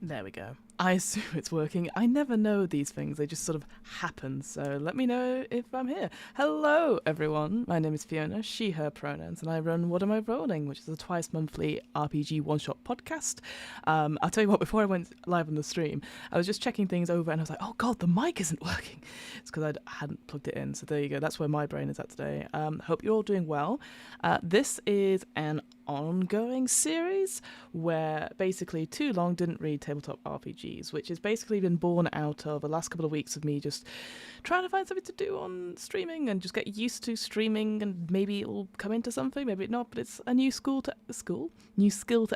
There we go. I assume it's working. I never know these things. They just sort of happen. So let me know if I'm here. Hello, everyone. My name is Fiona, she, her pronouns, and I run What Am I Rolling, which is a twice monthly RPG one-shot podcast. I'll tell you what, before I went live on the stream, I was just checking things over and I was like, oh God, the mic isn't working. It's because I hadn't plugged it in. So there you go. That's where my brain is at today. Hope you're all doing well. This is an ongoing series where basically Too Long Didn't Read Tabletop RPGs, which has basically been born out of the last couple of weeks of me just trying to find something to do on streaming and just get used to streaming, and maybe it'll come into something, maybe not, but it's a new skill to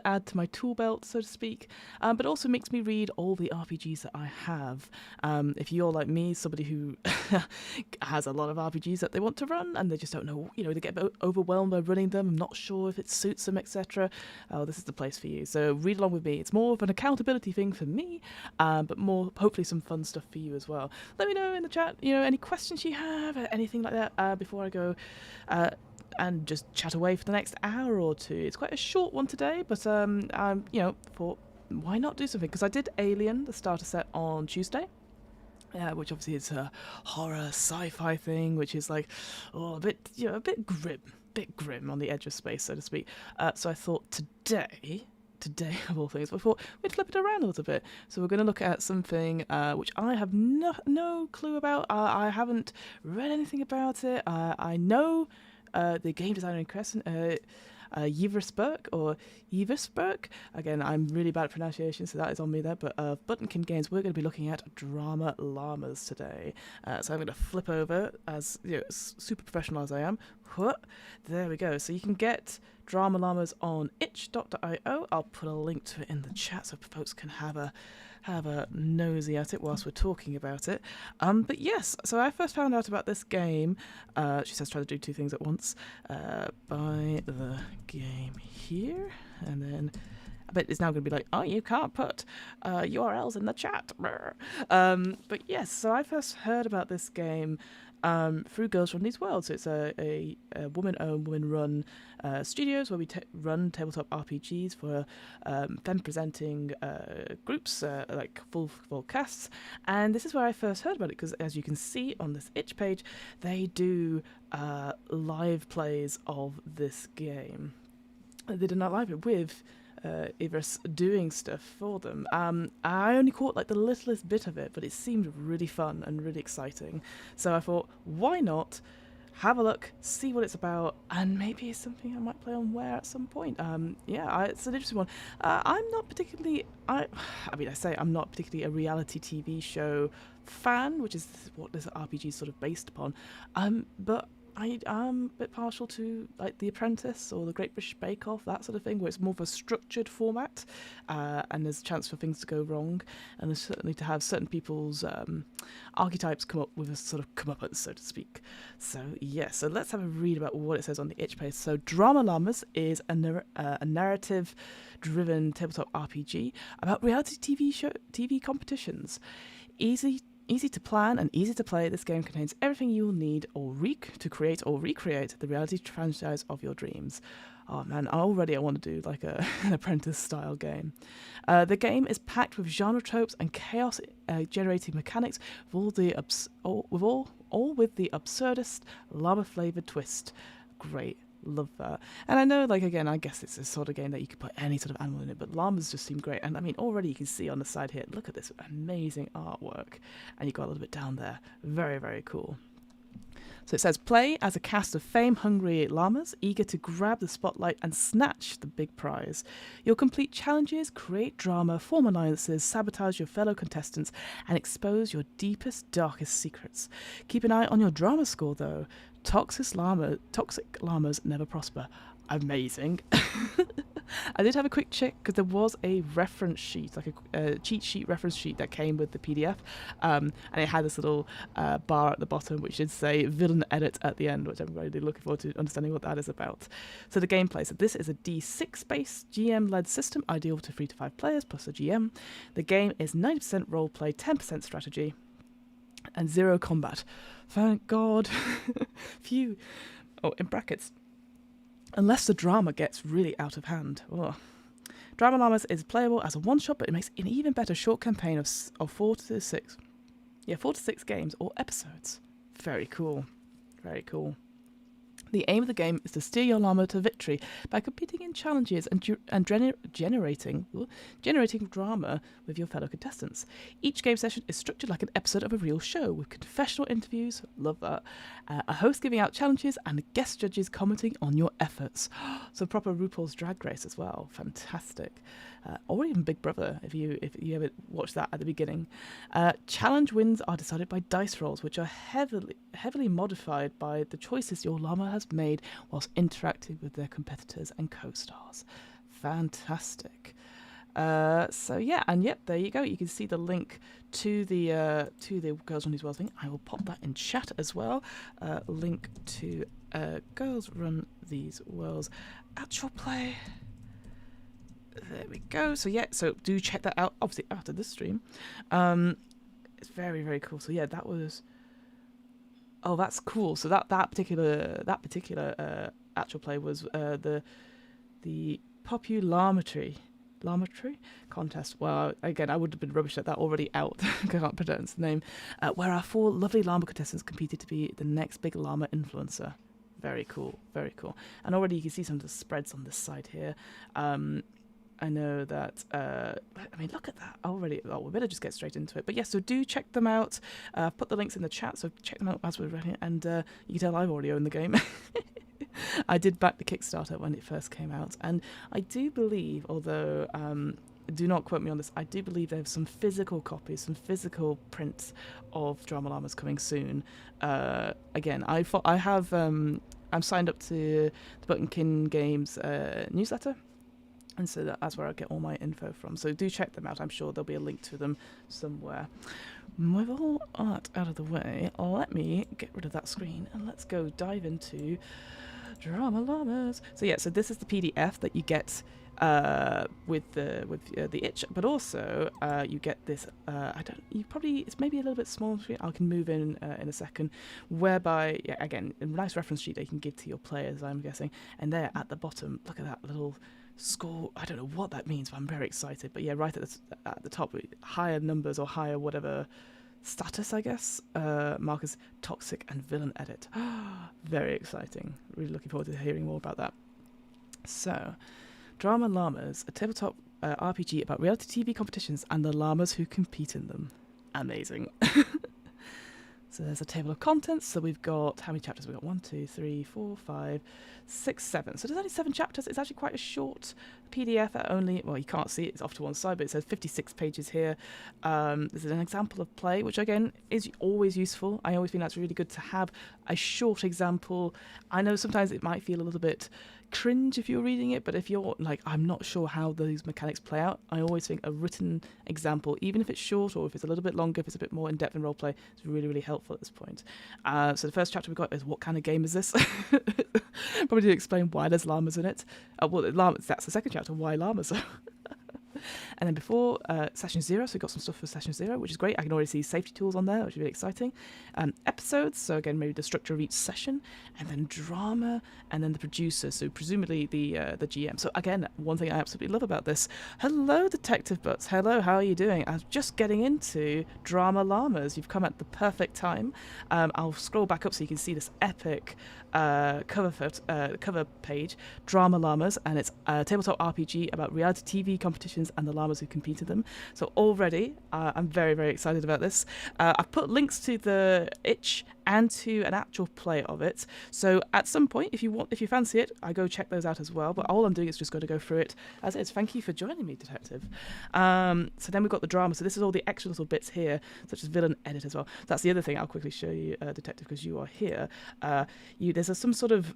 add to my tool belt, so to speak. But also makes me read all the RPGs that I have. If you're like me, somebody who has a lot of RPGs that they want to run and they just don't know, they get overwhelmed by running them, I'm not sure if it suits them, etc. This is the place for you. So read along with me. It's more of an accountability thing for me, but more hopefully some fun stuff for you as well. Let me know in the chat, any questions you have, anything like that, before I go and just chat away for the next hour or two. It's quite a short one today, but thought, why not do something? Because I did Alien, the starter set, on Tuesday. Which obviously is a horror sci-fi thing, which is like, a bit grim on the edge of space, so to speak. So I thought today of all things, I thought we'd flip it around a little bit. So we're going to look at something which I have no clue about. I haven't read anything about it. I know the game designer in Crescent, Yversberg. Again, I'm really bad at pronunciation, so that is on me there. But Buttonkin Games, we're going to be looking at Drama Llamas today. So I'm going to flip over, as super professional as I am. There we go. So you can get Drama Llamas on itch.io. I'll put a link to it in the chat so folks can have a nosy at it whilst we're talking about it. But yes, so I first found out about this game, she says try to do two things at once, by the game here, and then I bet it's now going to be like, oh, you can't put URLs in the chat. But yes, so I first heard about this game through Girls Run These Worlds. So it's a woman-owned, women-run studios where we run tabletop RPGs for femme-presenting groups, like full casts. And this is where I first heard about it, because as you can see on this itch page, they do live plays of this game. They did not live it with Ivers doing stuff for them. I only caught like the littlest bit of it, but it seemed really fun and really exciting. So I thought, why not have a look, see what it's about, and maybe it's something I might play on Ware at some point. It's an interesting one. I'm not particularly, I'm not particularly a reality TV show fan, which is what this RPG is sort of based upon. But I am a bit partial to like The Apprentice or The Great British Bake Off, that sort of thing, where it's more of a structured format, and there's a chance for things to go wrong, and there's certainly to have certain people's archetypes come up with a sort of comeuppance, so to speak. So so let's have a read about what it says on the itch page. So Drama Llamas is a narrative-driven tabletop RPG about reality TV competitions. Easy to plan and easy to play, this game contains everything you will need to create or recreate the reality franchise of your dreams. Oh man, already I want to do like an Apprentice-style game. The game is packed with genre tropes and chaos-generating mechanics, with all with the absurdist, llama-flavoured twist. Great. Love that. And I know, like, again, I guess it's a sort of game that you could put any sort of animal in it, but llamas just seem great. And I mean, already you can see on the side here, look at this amazing artwork. And you've got a little bit down there. Very, very cool. So it says, play as a cast of fame-hungry llamas eager to grab the spotlight and snatch the big prize. You'll complete challenges, create drama, form alliances, sabotage your fellow contestants, and expose your deepest, darkest secrets. Keep an eye on your drama score, though. Toxic llamas never prosper. Amazing. I did have a quick check because there was a reference sheet, like a cheat sheet reference sheet that came with the PDF, and it had this little bar at the bottom which did say villain edit at the end, which I'm really looking forward to understanding what that is about. So the gameplay. So this is a D6 based GM-led system, ideal to 3 to 5 players plus a GM. The game is 90% roleplay, 10% strategy, and 0 combat. Thank God. Phew. Oh, in brackets. Unless the drama gets really out of hand. Oh. Drama Llamas is playable as a one-shot, but it makes an even better short campaign of 4 to 6. Yeah, 4 to 6 games or episodes. Very cool. Very cool. The aim of the game is to steer your llama to victory by competing in challenges and generating drama with your fellow contestants. Each game session is structured like an episode of a real show, with confessional interviews, love that, a host giving out challenges, and guest judges commenting on your efforts. So proper RuPaul's Drag Race as well. Fantastic. Or even Big Brother, if you ever watched that at the beginning. Challenge wins are decided by dice rolls, which are heavily modified by the choices your llama has made whilst interacting with their competitors and co-stars. Fantastic. So yeah, and yep, there you go. You can see the link to the Girls Run These Worlds thing. I will pop that in chat as well. Link to Girls Run These Worlds actual play. There we go. So yeah, so do check that out. Obviously after this stream, it's very, very cool. So yeah, that was. Oh, that's cool. So that particular actual play was the Populametry contest. Well, again, I would have been rubbish at that already out. I can't pronounce the name. Where our 4 lovely llama contestants competed to be the next big llama influencer. Very cool, very cool. And already you can see some of the spreads on this side here. I know that, I mean, look at that already. Oh, we better just get straight into it. But yes, so do check them out. I've put the links in the chat, so check them out as we're running. And you can tell I've already owned the game. I did back the Kickstarter when it first came out. And I do believe, although do not quote me on this, I do believe there are some physical copies, some physical prints of Drama Llamas coming soon. Again, I have, I'm signed up to the Buttonkin Games newsletter. And so that's where I get all my info from. So do check them out. I'm sure there'll be a link to them somewhere. With all that out of the way, let me get rid of that screen and let's go dive into Drama Llamas. So yeah, so this is the PDF that you get with the itch, but also you get this. It's maybe a little bit small. I can move in a second. Whereby, yeah, again, a nice reference sheet that you can give to your players, I'm guessing. And there at the bottom, look at that little score. I don't know what that means, but I'm very excited. But yeah, right at the top, higher numbers or higher whatever status, I guess, markers toxic and villain edit. Very exciting. Really looking forward to hearing more about that. So, Drama Llamas, a tabletop RPG about reality TV competitions and the llamas who compete in them. Amazing. So there's a table of contents. So we've got, how many chapters? We've got 1, 2, 3, 4, 5, 6, 7. So there's only 7 chapters. It's actually quite a short PDF that only, well, you can't see it. It's off to one side, but it says 56 pages here. This is an example of play, which again is always useful. I always think that's really good to have a short example. I know sometimes it might feel a little bit cringe if you're reading it, but if you're like, I'm not sure how those mechanics play out, I always think a written example, even if it's short or if it's a little bit longer, if it's a bit more in-depth in roleplay, it's really, really helpful at this point. So the first chapter we've got is what kind of game is this? Probably to explain why there's llamas in it. Llamas, that's the second chapter, why llamas. And then before session 0, so we've got some stuff for session 0, which is great. I can already see safety tools on there, which is really exciting. Episodes, so again, maybe the structure of each session, and then drama, and then the producer, so presumably the GM. So again, one thing I absolutely love about this. Hello, Detective Butts. Hello, how are you doing? I was just getting into Drama Llamas. You've come at the perfect time. I'll scroll back up so you can see this epic cover page, Drama Llamas, and it's a tabletop RPG about reality TV competitions and the llamas who compete in them. So already, I'm very, very excited about this. I've put links to the itch and to an actual play of it. So at some point, if you fancy it, I go check those out as well. But all I'm doing is just going to go through it as is. Thank you for joining me, Detective. So then we've got the drama. So this is all the extra little bits here, such as villain edit as well. That's the other thing I'll quickly show you, Detective, because you are here. There's some sort of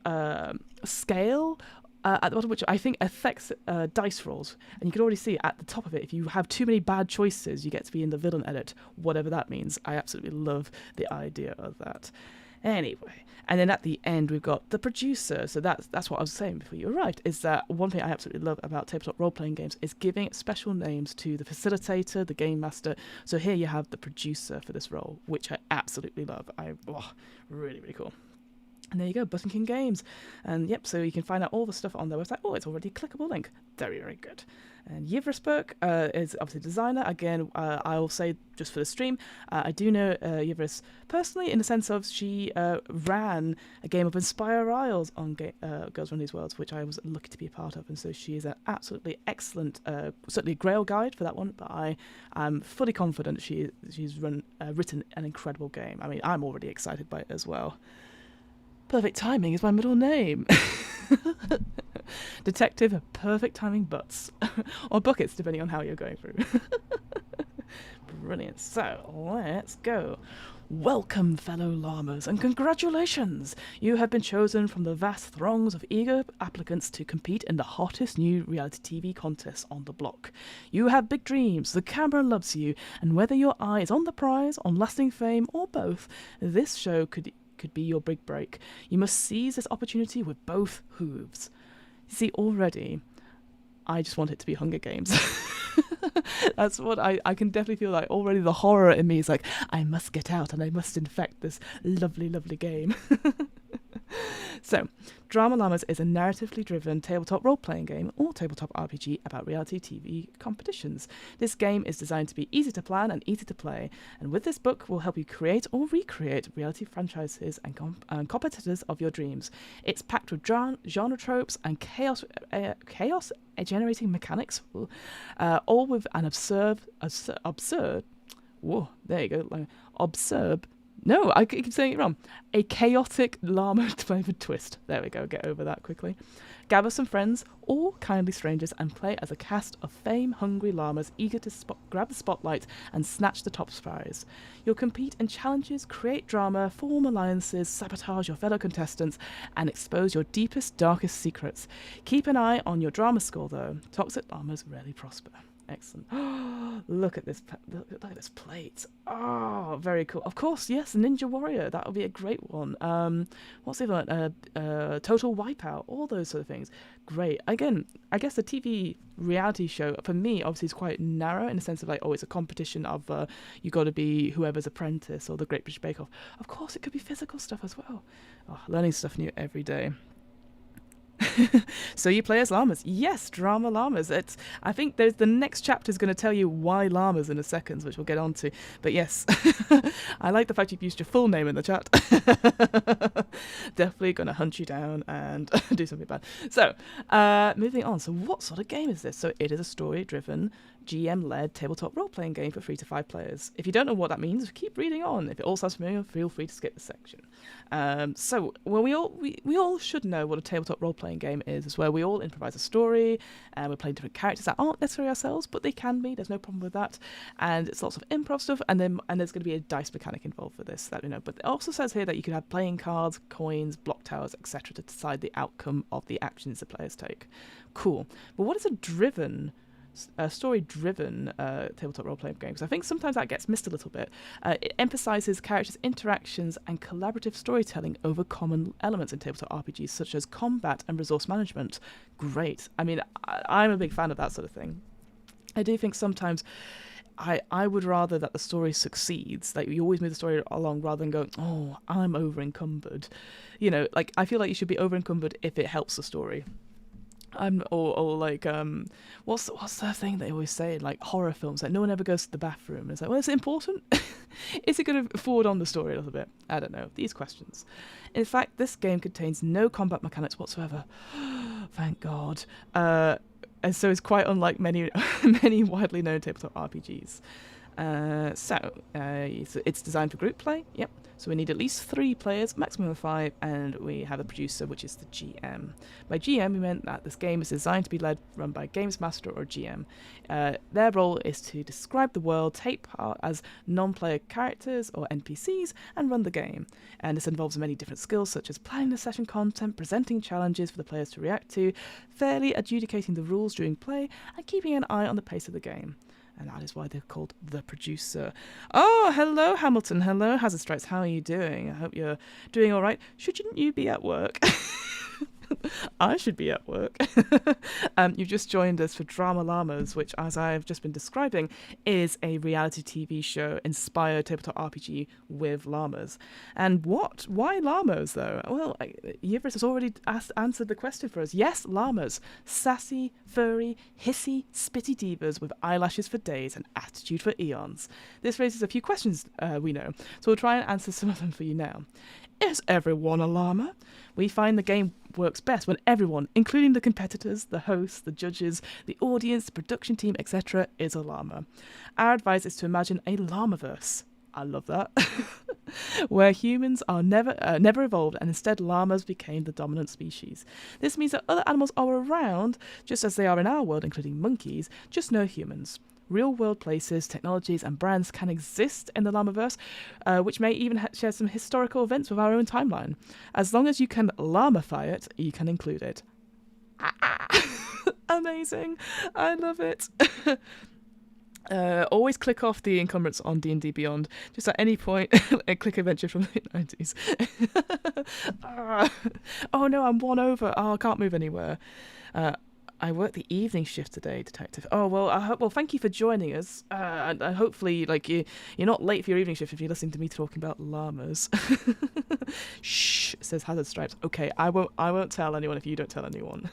scale at the bottom, which I think affects dice rolls. And you can already see at the top of it, if you have too many bad choices, you get to be in the villain edit, whatever that means. I absolutely love the idea of that. Anyway, and then at the end, we've got the producer. So that's what I was saying before you arrived, is that one thing I absolutely love about tabletop role-playing games is giving special names to the facilitator, the game master. So here you have the producer for this role, which I absolutely love. Really, really cool. And there you go, Button King Games. And yep, so you can find out all the stuff on their website. Oh, it's already a clickable link. Very, very good. And Yivrisberg is obviously a designer. Again, I will say just for the stream, I do know Yivris personally in the sense of she ran a game of Inspire Isles on Girls Run These Worlds, which I was lucky to be a part of. And so she is an absolutely excellent, certainly Grail guide for that one, but I'm fully confident she's written an incredible game. I mean, I'm already excited by it as well. Perfect Timing is my middle name. Detective Perfect Timing Butts. Or Buckets, depending on how you're going through. Brilliant. So, let's go. Welcome, fellow llamas, and congratulations! You have been chosen from the vast throngs of eager applicants to compete in the hottest new reality TV contests on the block. You have big dreams, the camera loves you, and whether your eye is on the prize, on lasting fame, or both, this show could be your big break. You must seize this opportunity with both hooves. You see, already, I just want it to be Hunger Games. That's what I can definitely feel like. Already the horror in me is like, I must get out and I must infect this lovely, lovely game. So, Drama Llamas is a narratively driven tabletop role-playing game or tabletop RPG about reality TV competitions. This game is designed to be easy to plan and easy to play, and with this book will help you create or recreate reality franchises and competitors of your dreams. It's packed with genre tropes and chaos generating mechanics, all with an absurd. Whoa, there you go. Absurd. No, I keep saying it wrong. A chaotic llama-flavoured twist. There we go, get over that quickly. Gather some friends, or kindly strangers, and play as a cast of fame-hungry llamas eager to grab the spotlight and snatch the top prize. You'll compete in challenges, create drama, form alliances, sabotage your fellow contestants, and expose your deepest, darkest secrets. Keep an eye on your drama score, though. Toxic llamas rarely prosper. Excellent. Look at this plate. Oh, very cool. Of course, yes, Ninja Warrior. That would be a great one. What's the other one? Total Wipeout. All those sort of things. Great. Again, I guess the TV reality show, for me, obviously is quite narrow in the sense of like, oh, it's a competition of you got to be whoever's apprentice or the Great British Bake Off. Of course, it could be physical stuff as well. Oh, learning stuff new every day. So you play as llamas. Yes, Drama Llamas. I think the next chapter is going to tell you why llamas in a second, which we'll get on to. But yes, I like the fact you've used your full name in the chat. Definitely going to hunt you down and do something bad. So, moving on. So what sort of game is this? So it is a story-driven, GM-led tabletop role-playing game for 3 to 5 players. If you don't know what that means, keep reading on. If it all sounds familiar, feel free to skip the section. We all should know what a tabletop role-playing game is where we all improvise a story, and we're playing different characters that aren't necessarily ourselves, but they can be. There's no problem with that. And it's lots of improv stuff, and there's going to be a dice mechanic involved for this, that we know. But it also says here that you can have playing cards, coins, block towers, etc. to decide the outcome of the actions the players take. Cool. But what is a story-driven tabletop role-playing game? Because I think sometimes that gets missed a little bit. It emphasizes characters' interactions and collaborative storytelling over common elements in tabletop RPGs, such as combat and resource management. Great. I mean, I'm a big fan of that sort of thing. I do think sometimes I would rather that the story succeeds. Like, you always move the story along rather than going, oh, I'm over-encumbered. You know, like, I feel like you should be over-encumbered if it helps the story. What's the thing they always say in like horror films, like no one ever goes to the bathroom, and it's like, well, is it important? Is it going to forward on the story a little bit? I don't know, these questions. In fact, this game contains no combat mechanics whatsoever. Thank God. And so it's quite unlike many widely known tabletop RPGs. It's designed for group play. Yep. So we need at least 3 players, maximum of 5, and we have a producer, which is the GM. By GM, we meant that this game is designed to be run by gamemaster or GM. Their role is to describe the world, take part as non-player characters or NPCs, and run the game. And this involves many different skills, such as planning the session content, presenting challenges for the players to react to, fairly adjudicating the rules during play, and keeping an eye on the pace of the game. And that is why they're called the producer. Oh, hello, Hamilton. Hello, Hazard Strikes. How are you doing? I hope you're doing all right. Shouldn't you be at work? I should be at work. You've just joined us for Drama Llamas, which, as I've just been describing, is a reality TV show inspired tabletop RPG with llamas. And what? Why llamas, though? Well, Yivris has already answered the question for us. Yes, llamas. Sassy, furry, hissy, spitty divas with eyelashes for days and attitude for eons. This raises a few questions, we know, so we'll try and answer some of them for you now. Is everyone a llama? We find the game works best when everyone, including the competitors, the hosts, the judges, the audience, the production team, etc., is a llama. Our advice is to imagine a llamaverse. I love that. Where humans are never evolved and instead llamas became the dominant species. This means that other animals are around, just as they are in our world, including monkeys, just no humans. Real-world places, technologies, and brands can exist in the Llamaverse, which may even share some historical events with our own timeline. As long as you can llama-fy it, you can include it. Amazing. I love it. Always click off the encumbrance on D&D Beyond. Just at any point, click adventure from the 90s. Oh no, I'm one over. Oh, I can't move anywhere. I work the evening shift today, detective. Oh, well, thank you for joining us. And hopefully, you're not late for your evening shift if you're listening to me talking about llamas. Shh, says Hazard Stripes. Okay, I won't tell anyone if you don't tell anyone.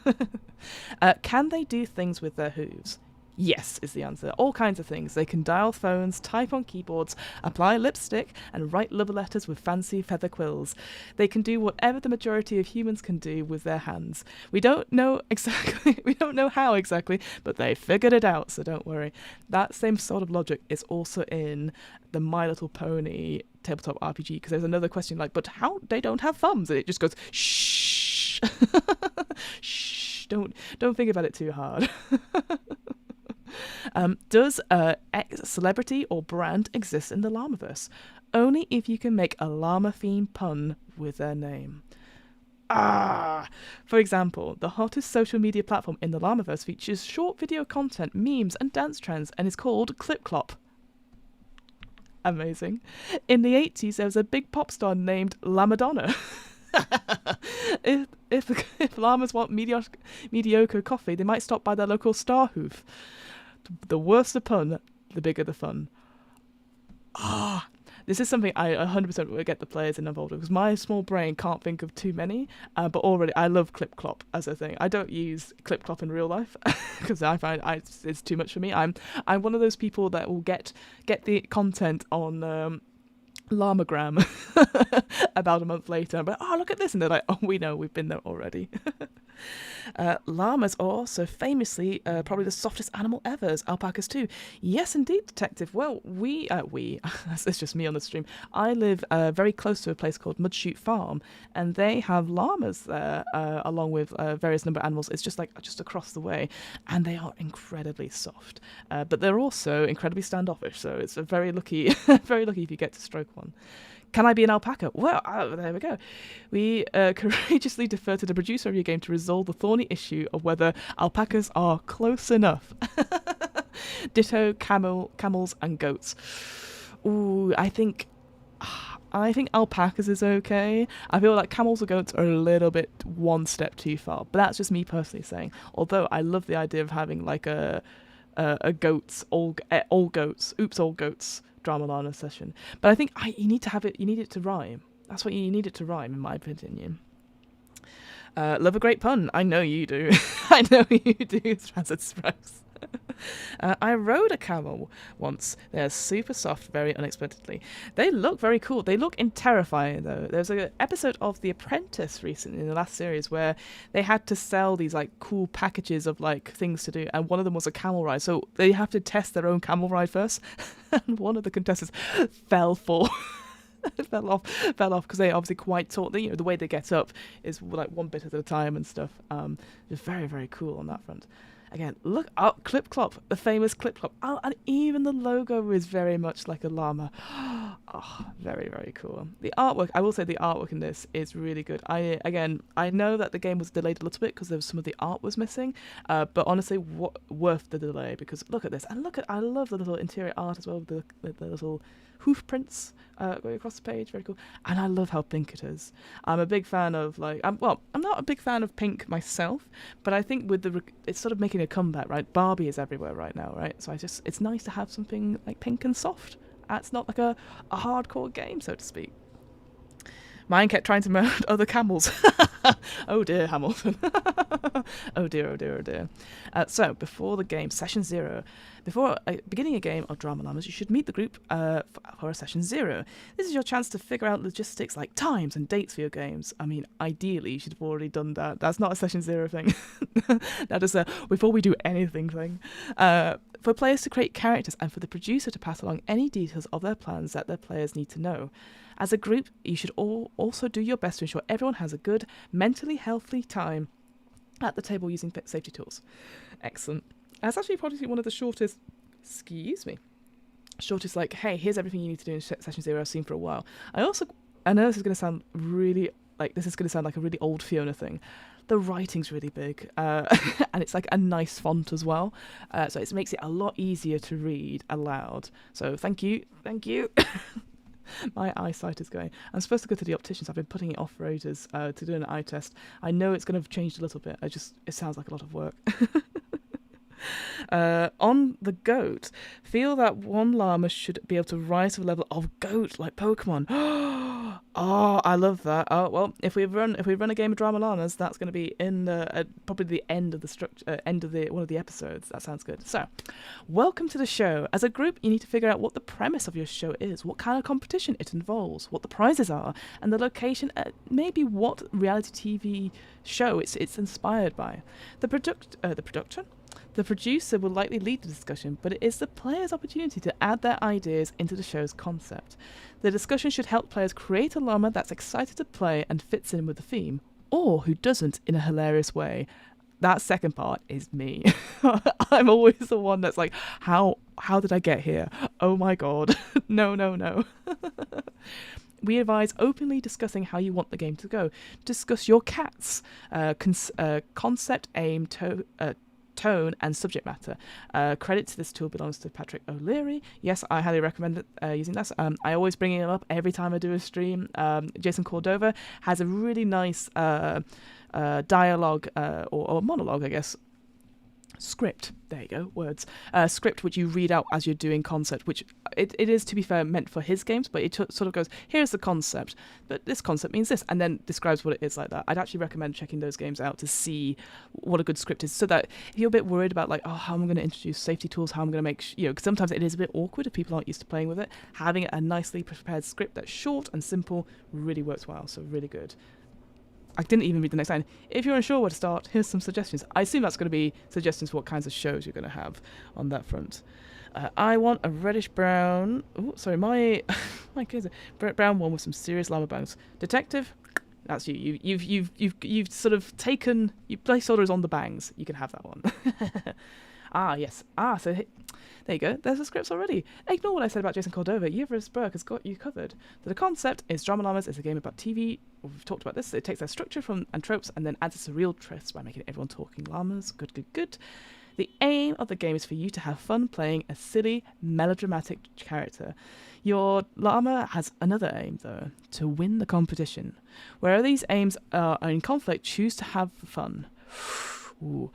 Can they do things with their hooves? Yes, is the answer. All kinds of things. They can dial phones, type on keyboards, apply lipstick, and write love letters with fancy feather quills. They can do whatever the majority of humans can do with their hands. We don't know how exactly, but they figured it out, so don't worry. That same sort of logic is also in the My Little Pony tabletop RPG, because there's another question but how they don't have thumbs? And it just goes, shh. Shh. Don't think about it too hard. Does a celebrity or brand exist in the Llamaverse? Only if you can make a llama-themed pun with their name. For example, the hottest social media platform in the Llamaverse features short video content, memes, and dance trends, and is called Clip Clop. Amazing. In the 80s, there was a big pop star named La Madonna. If llamas want mediocre coffee, they might stop by their local Star Hoof. The worse the pun, the bigger the fun. This is something I 100% will get the players involved with, because my small brain can't think of too many, but already I love Clip Clop as a thing. I don't use Clip Clop in real life because I find it's too much for me. I'm one of those people that will get the content on Llamagram about a month later. But look at this, and they're like, oh, we know, we've been there already. Llamas are also famously probably the softest animal ever, as alpacas too. Yes, indeed, detective. Well, we, it's just me on the stream. I live very close to a place called Mudshoot Farm, and they have llamas there, along with various number of animals. It's just across the way, and they are incredibly soft. But they're also incredibly standoffish, so it's very lucky if you get to stroke one. Can I be an alpaca? Well, there we go. We courageously defer to the producer of your game to resolve the thorny issue of whether alpacas are close enough. Ditto camels and goats. Ooh, I think alpacas is okay. I feel like camels or goats are a little bit one step too far, but that's just me personally saying. Although I love the idea of having a all goats drama llama session, but I think you need it to rhyme. That's what you need it to rhyme, in my opinion. Love a great pun. I know you do. I know you do, Transit Stripes. I rode a camel once. They're super soft, very unexpectedly. They look very cool. They look terrifying, though. There's an episode of The Apprentice recently in the last series where they had to sell these cool packages of things to do, and one of them was a camel ride. So they have to test their own camel ride first, and one of the contestants fell off because they obviously quite tall. The way they get up is one bit at a time and stuff. It's very, very cool on that front. Again, look up Clip Clop, the famous Clip Clop. Oh, and even the logo is very much like a llama. Oh, very, very cool. The artwork, I will say the artwork in this is really good. I know that the game was delayed a little bit because some of the art was missing, but honestly, worth the delay, because look at this. And I love the little interior art as well, with the little hoof prints going across the page, very cool. And I love how pink it is. I'm a big fan of, I'm not a big fan of pink myself, but I think with it's sort of making a comeback, right? Barbie is everywhere right now, right? So it's nice to have something like pink and soft. It's not like a hardcore game, so to speak. Mine kept trying to murder other camels. Oh dear, Hamilton. Oh dear, oh dear, oh dear. So, before the game, session 0. Before beginning a game of Drama Llamas, you should meet the group for a session 0. This is your chance to figure out logistics like times and dates for your games. I mean, ideally, you should have already done that. That's not a session 0 thing. That is a before we do anything thing. For players to create characters and for the producer to pass along any details of their plans that their players need to know. As a group, you should also do your best to ensure everyone has a good, mentally healthy time at the table using safety tools. Excellent. That's actually probably one of the shortest, shortest, like, hey, here's everything you need to do in session 0 I've seen for a while. I know this is going to sound really, like a really old Fiona thing. The writing's really big, and it's like a nice font as well, so it makes it a lot easier to read aloud. So thank you. My eyesight is going. I'm supposed to go to the opticians. I've been putting it off for ages to do an eye test. I know it's going to have changed a little bit. It sounds like a lot of work. On the goat, feel that one llama should be able to rise to the level of goat, like Pokemon. Oh, I love that. Oh well, if we run a game of Drama Llamas, that's going to be in probably the end of the structure, one of the episodes. That sounds good. So, welcome to the show. As a group, you need to figure out what the premise of your show is, what kind of competition it involves, what the prizes are, and the location. Maybe what reality TV show it's inspired by. The producer will likely lead the discussion, but it is the player's opportunity to add their ideas into the show's concept. The discussion should help players create a llama that's excited to play and fits in with the theme, or who doesn't in a hilarious way. That second part is me. I'm always the one that's like, how did I get here? Oh my god. No. We advise openly discussing how you want the game to go. Discuss your cats, concept, aim, tone and subject matter. Credit to this tool belongs to Patrick O'Leary. Yes, I highly recommend using this. I always bring him up every time I do a stream. Jason Cordova has a really nice dialogue or monologue, I guess. Script, there you go, words. Script which you read out as you're doing concept, which it is, to be fair, meant for his games, but it sort of goes, here's the concept, but this concept means this, and then describes what it is like that. I'd actually recommend checking those games out to see what a good script is, so that if you're a bit worried about, like, how am I going to introduce safety tools, how I'm going to make, because sometimes it is a bit awkward if people aren't used to playing with it, having a nicely prepared script that's short and simple really works well, so really good. I didn't even read the next line. If you're unsure where to start, here's some suggestions. I assume that's going to be suggestions for what kinds of shows you're going to have on that front. I want a reddish brown. Oh, sorry, my kids. Brown one with some serious llama bangs. Detective, that's you. You've sort of taken. You place orders on the bangs. You can have that one. Yes. So there you go. There's the scripts already. Ignore what I said about Jason Cordova. Yvers Burke has got you covered. The concept is Drama Llamas is a game about TV. We've talked about this. It takes their structure and tropes and then adds a surreal twist by making everyone talking llamas. Good. The aim of the game is for you to have fun playing a silly, melodramatic character. Your llama has another aim, though, to win the competition. Where these aims are in conflict, choose to have fun. Ooh.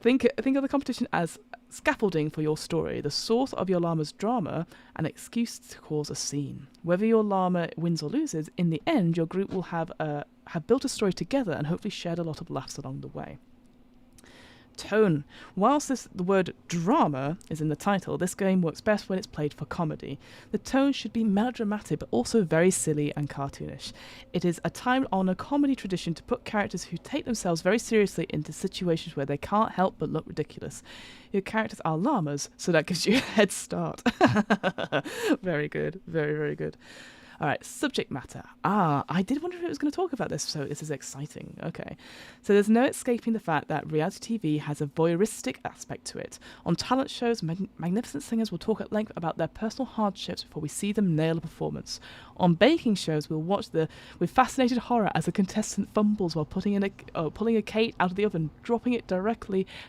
Think of the competition as scaffolding for your story, the source of your llama's drama, an excuse to cause a scene. Whether your llama wins or loses, in the end, your group will have built a story together and hopefully shared a lot of laughs along the way. Tone. Whilst the word drama is in the title, this game works best when it's played for comedy. The tone should be melodramatic but also very silly and cartoonish. It is a time-honoured comedy tradition to put characters who take themselves very seriously into situations where they can't help but look ridiculous. Your characters are llamas, so that gives you a head start. Very good. Very, very good. All right, subject matter. I did wonder if it was going to talk about this, so this is exciting. Okay. So there's no escaping the fact that reality TV has a voyeuristic aspect to it. On talent shows, magnificent singers will talk at length about their personal hardships before we see them nail a performance. On baking shows, we'll watch with fascinated horror as a contestant fumbles while pulling a cake out of the oven, dropping it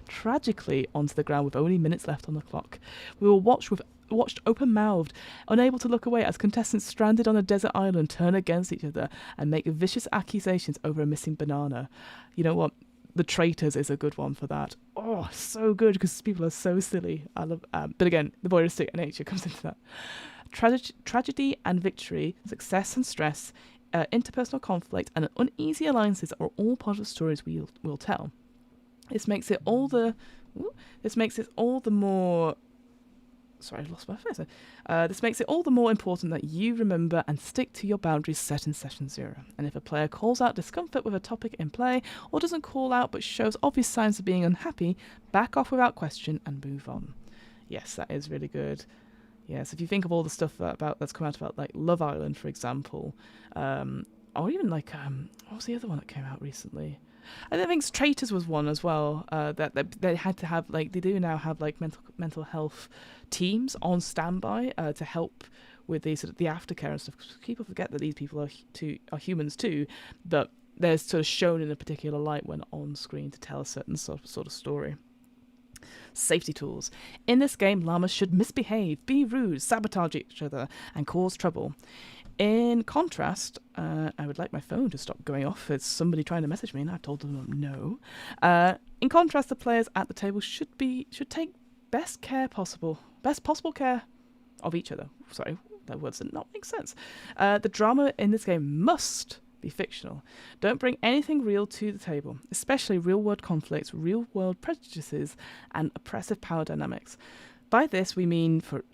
tragically onto the ground with only minutes left on the clock. We will watched open-mouthed, unable to look away as contestants stranded on a desert island turn against each other and make vicious accusations over a missing banana. You know what? The Traitors is a good one for that. Oh, so good because people are so silly. I love, but again, the voyeuristic nature comes into that. Tragedy and victory, success and stress, interpersonal conflict, and uneasy alliances are all part of the stories we'll tell. This makes it all the more. Sorry, I lost my face. This makes it all the more important that you remember and stick to your boundaries set in Session 0. And if a player calls out discomfort with a topic in play, or doesn't call out but shows obvious signs of being unhappy, back off without question and move on. Yes, that is really good. Yes, if you think of all the stuff that's come out about, like, Love Island, for example, or even, like, what was the other one that came out recently? I think Traitors was one as well, that they had to have, like, they do now have, like, mental health teams on standby to help with the sort of the aftercare and stuff. Because people forget that these people are humans too, but they're sort of shown in a particular light when on screen to tell a certain sort of story. Safety tools. In this game, llamas should misbehave, be rude, sabotage each other, and cause trouble. In contrast, I would like my phone to stop going off. It's somebody trying to message me, and I've told them no. In contrast, the players at the table should take best possible care of each other. Sorry, that word did not make sense. The drama in this game must be fictional. Don't bring anything real to the table, especially real-world conflicts, real-world prejudices, and oppressive power dynamics. By this, we mean, for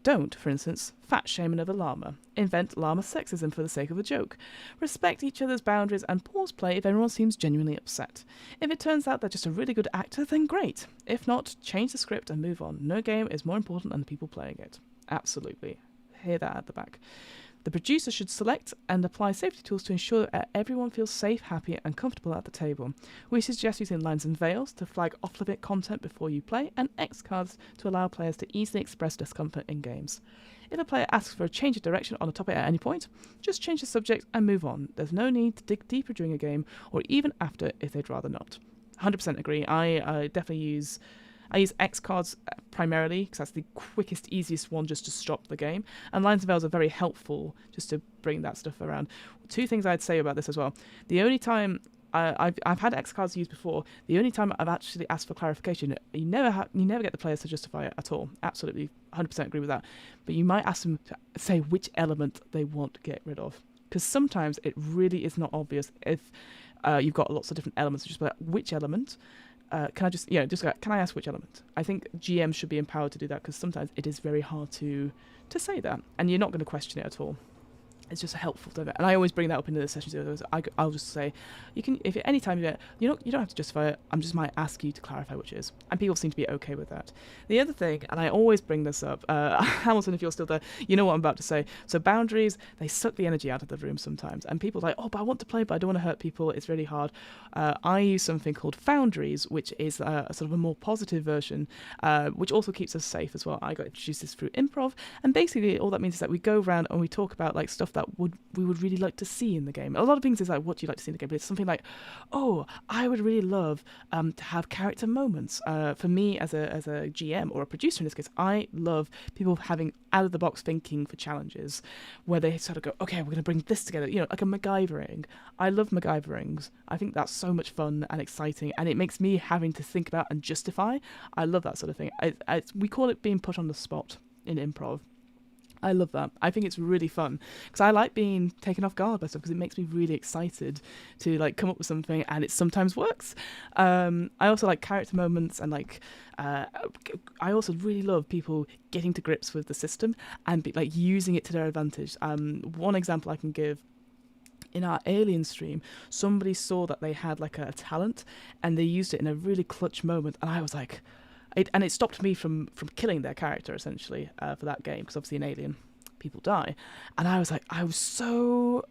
instance, fat shame another llama. Invent llama sexism for the sake of a joke. Respect each other's boundaries and pause play if everyone seems genuinely upset. If it turns out they're just a really good actor, then great. If not, change the script and move on. No game is more important than the people playing it. Absolutely. Hear that at the back. The producer should select and apply safety tools to ensure that everyone feels safe, happy, and comfortable at the table. We suggest using lines and veils to flag off-limit content before you play, and X cards to allow players to easily express discomfort in games. If a player asks for a change of direction on a topic at any point, just change the subject and move on. There's no need to dig deeper during a game, or even after if they'd rather not. 100% agree. I definitely use X cards primarily because that's the quickest, easiest one just to stop the game. And lines and veils are very helpful just to bring that stuff around. Two things I'd say about this as well. The only time I've had X cards used before. The only time I've actually asked for clarification, you never get the players to justify it at all. Absolutely, 100% agree with that. But you might ask them to say which element they want to get rid of, because sometimes it really is not obvious if you've got lots of different elements. Just like, which element? Can I just go, can I ask which element? I think GM should be empowered to do that because sometimes it is very hard to say that, and you're not going to question it at all. It's just helpful to it. And I always bring that up into the sessions. I'll just say, you can, if at any time you don't have to justify it. I just might ask you to clarify which is, and people seem to be okay with that. The other thing, and I always bring this up, Hamilton, if you're still there, you know what I'm about to say. So boundaries, they suck the energy out of the room sometimes, and people are like, oh, but I want to play, but I don't want to hurt people. It's really hard. I use something called Foundries, which is a sort of a more positive version, which also keeps us safe as well. I got introduced this through improv, and basically all that means is that we go around and we talk about like stuff that we would really like to see in the game. A lot of things is like, what do you like to see in the game? But it's something like, oh, I would really love to have character moments. For me as a GM or a producer in this case, I love people having out of the box thinking for challenges where they sort of go, okay, we're going to bring this together, like a MacGyvering. I love MacGyverings. I think that's so much fun and exciting, and it makes me having to think about and justify. I love that sort of thing. We call it being put on the spot in improv. I love that. I think it's really fun because I like being taken off guard by stuff because it makes me really excited to like come up with something, and it sometimes works. I also like character moments, and I also really love people getting to grips with the system and using it to their advantage. One example I can give. In our Alien stream, somebody saw that they had like a talent, and they used it in a really clutch moment, and I was like. It stopped me from killing their character, essentially, for that game, because obviously in Alien, people die. And I was so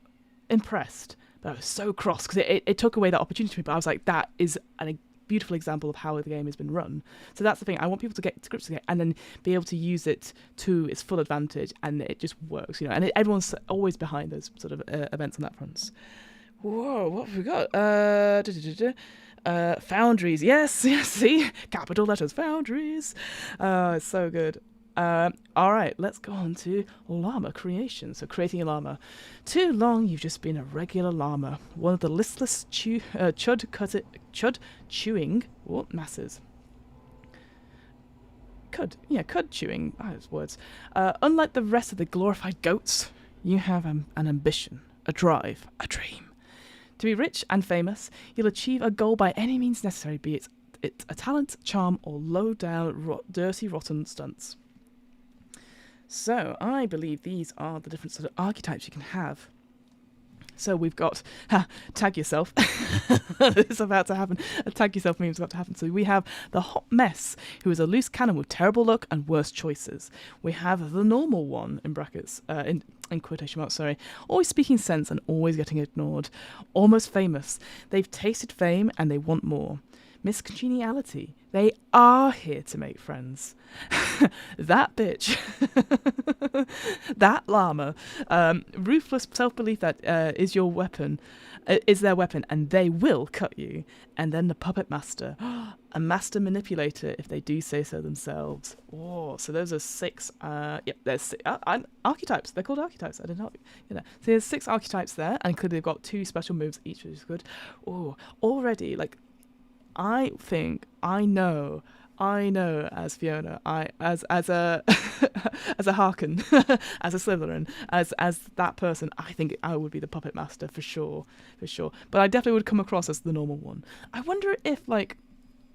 impressed, but I was so cross because it took away that opportunity for me. But I was like, that is a beautiful example of how the game has been run. So that's the thing. I want people to get to grips with it and then be able to use it to its full advantage, and it just works, and everyone's always behind those sort of events on that front. Whoa, what have we got? Foundries. Yes, see? Capital letters, foundries. It's so good. All right, let's go on to llama creation. So creating a llama. Too long you've just been a regular llama, one of the listless chud chewing masses. Cud chewing. Those words. Unlike the rest of the glorified goats, you have an ambition, a drive, a dream. To be rich and famous, you'll achieve a goal by any means necessary, be it a talent, charm, or low-down, dirty, rotten stunts. So, I believe these are the different sort of archetypes you can have. So we've got, tag yourself. It's about to happen. A tag yourself meme's about to happen. So we have the hot mess, who is a loose cannon with terrible luck and worse choices. We have the normal one, in brackets, in quotation marks, sorry, always speaking sense and always getting ignored. Almost famous. They've tasted fame and they want more. Miscongeniality. They are here to make friends. That bitch. That llama. Ruthless self-belief that is your weapon, is their weapon, and they will cut you. And then the puppet master. A master manipulator, if they do say so themselves. Oh, so those are 6. There's archetypes. They're called archetypes. I don't know. So there's 6 archetypes there, and clearly they've got 2 special moves each, which is good. Oh, already, I think I know as Fiona, as a as a Harkin, as a Slytherin, as that person, I think I would be the puppet master for sure. But I definitely would come across as the normal one. I wonder if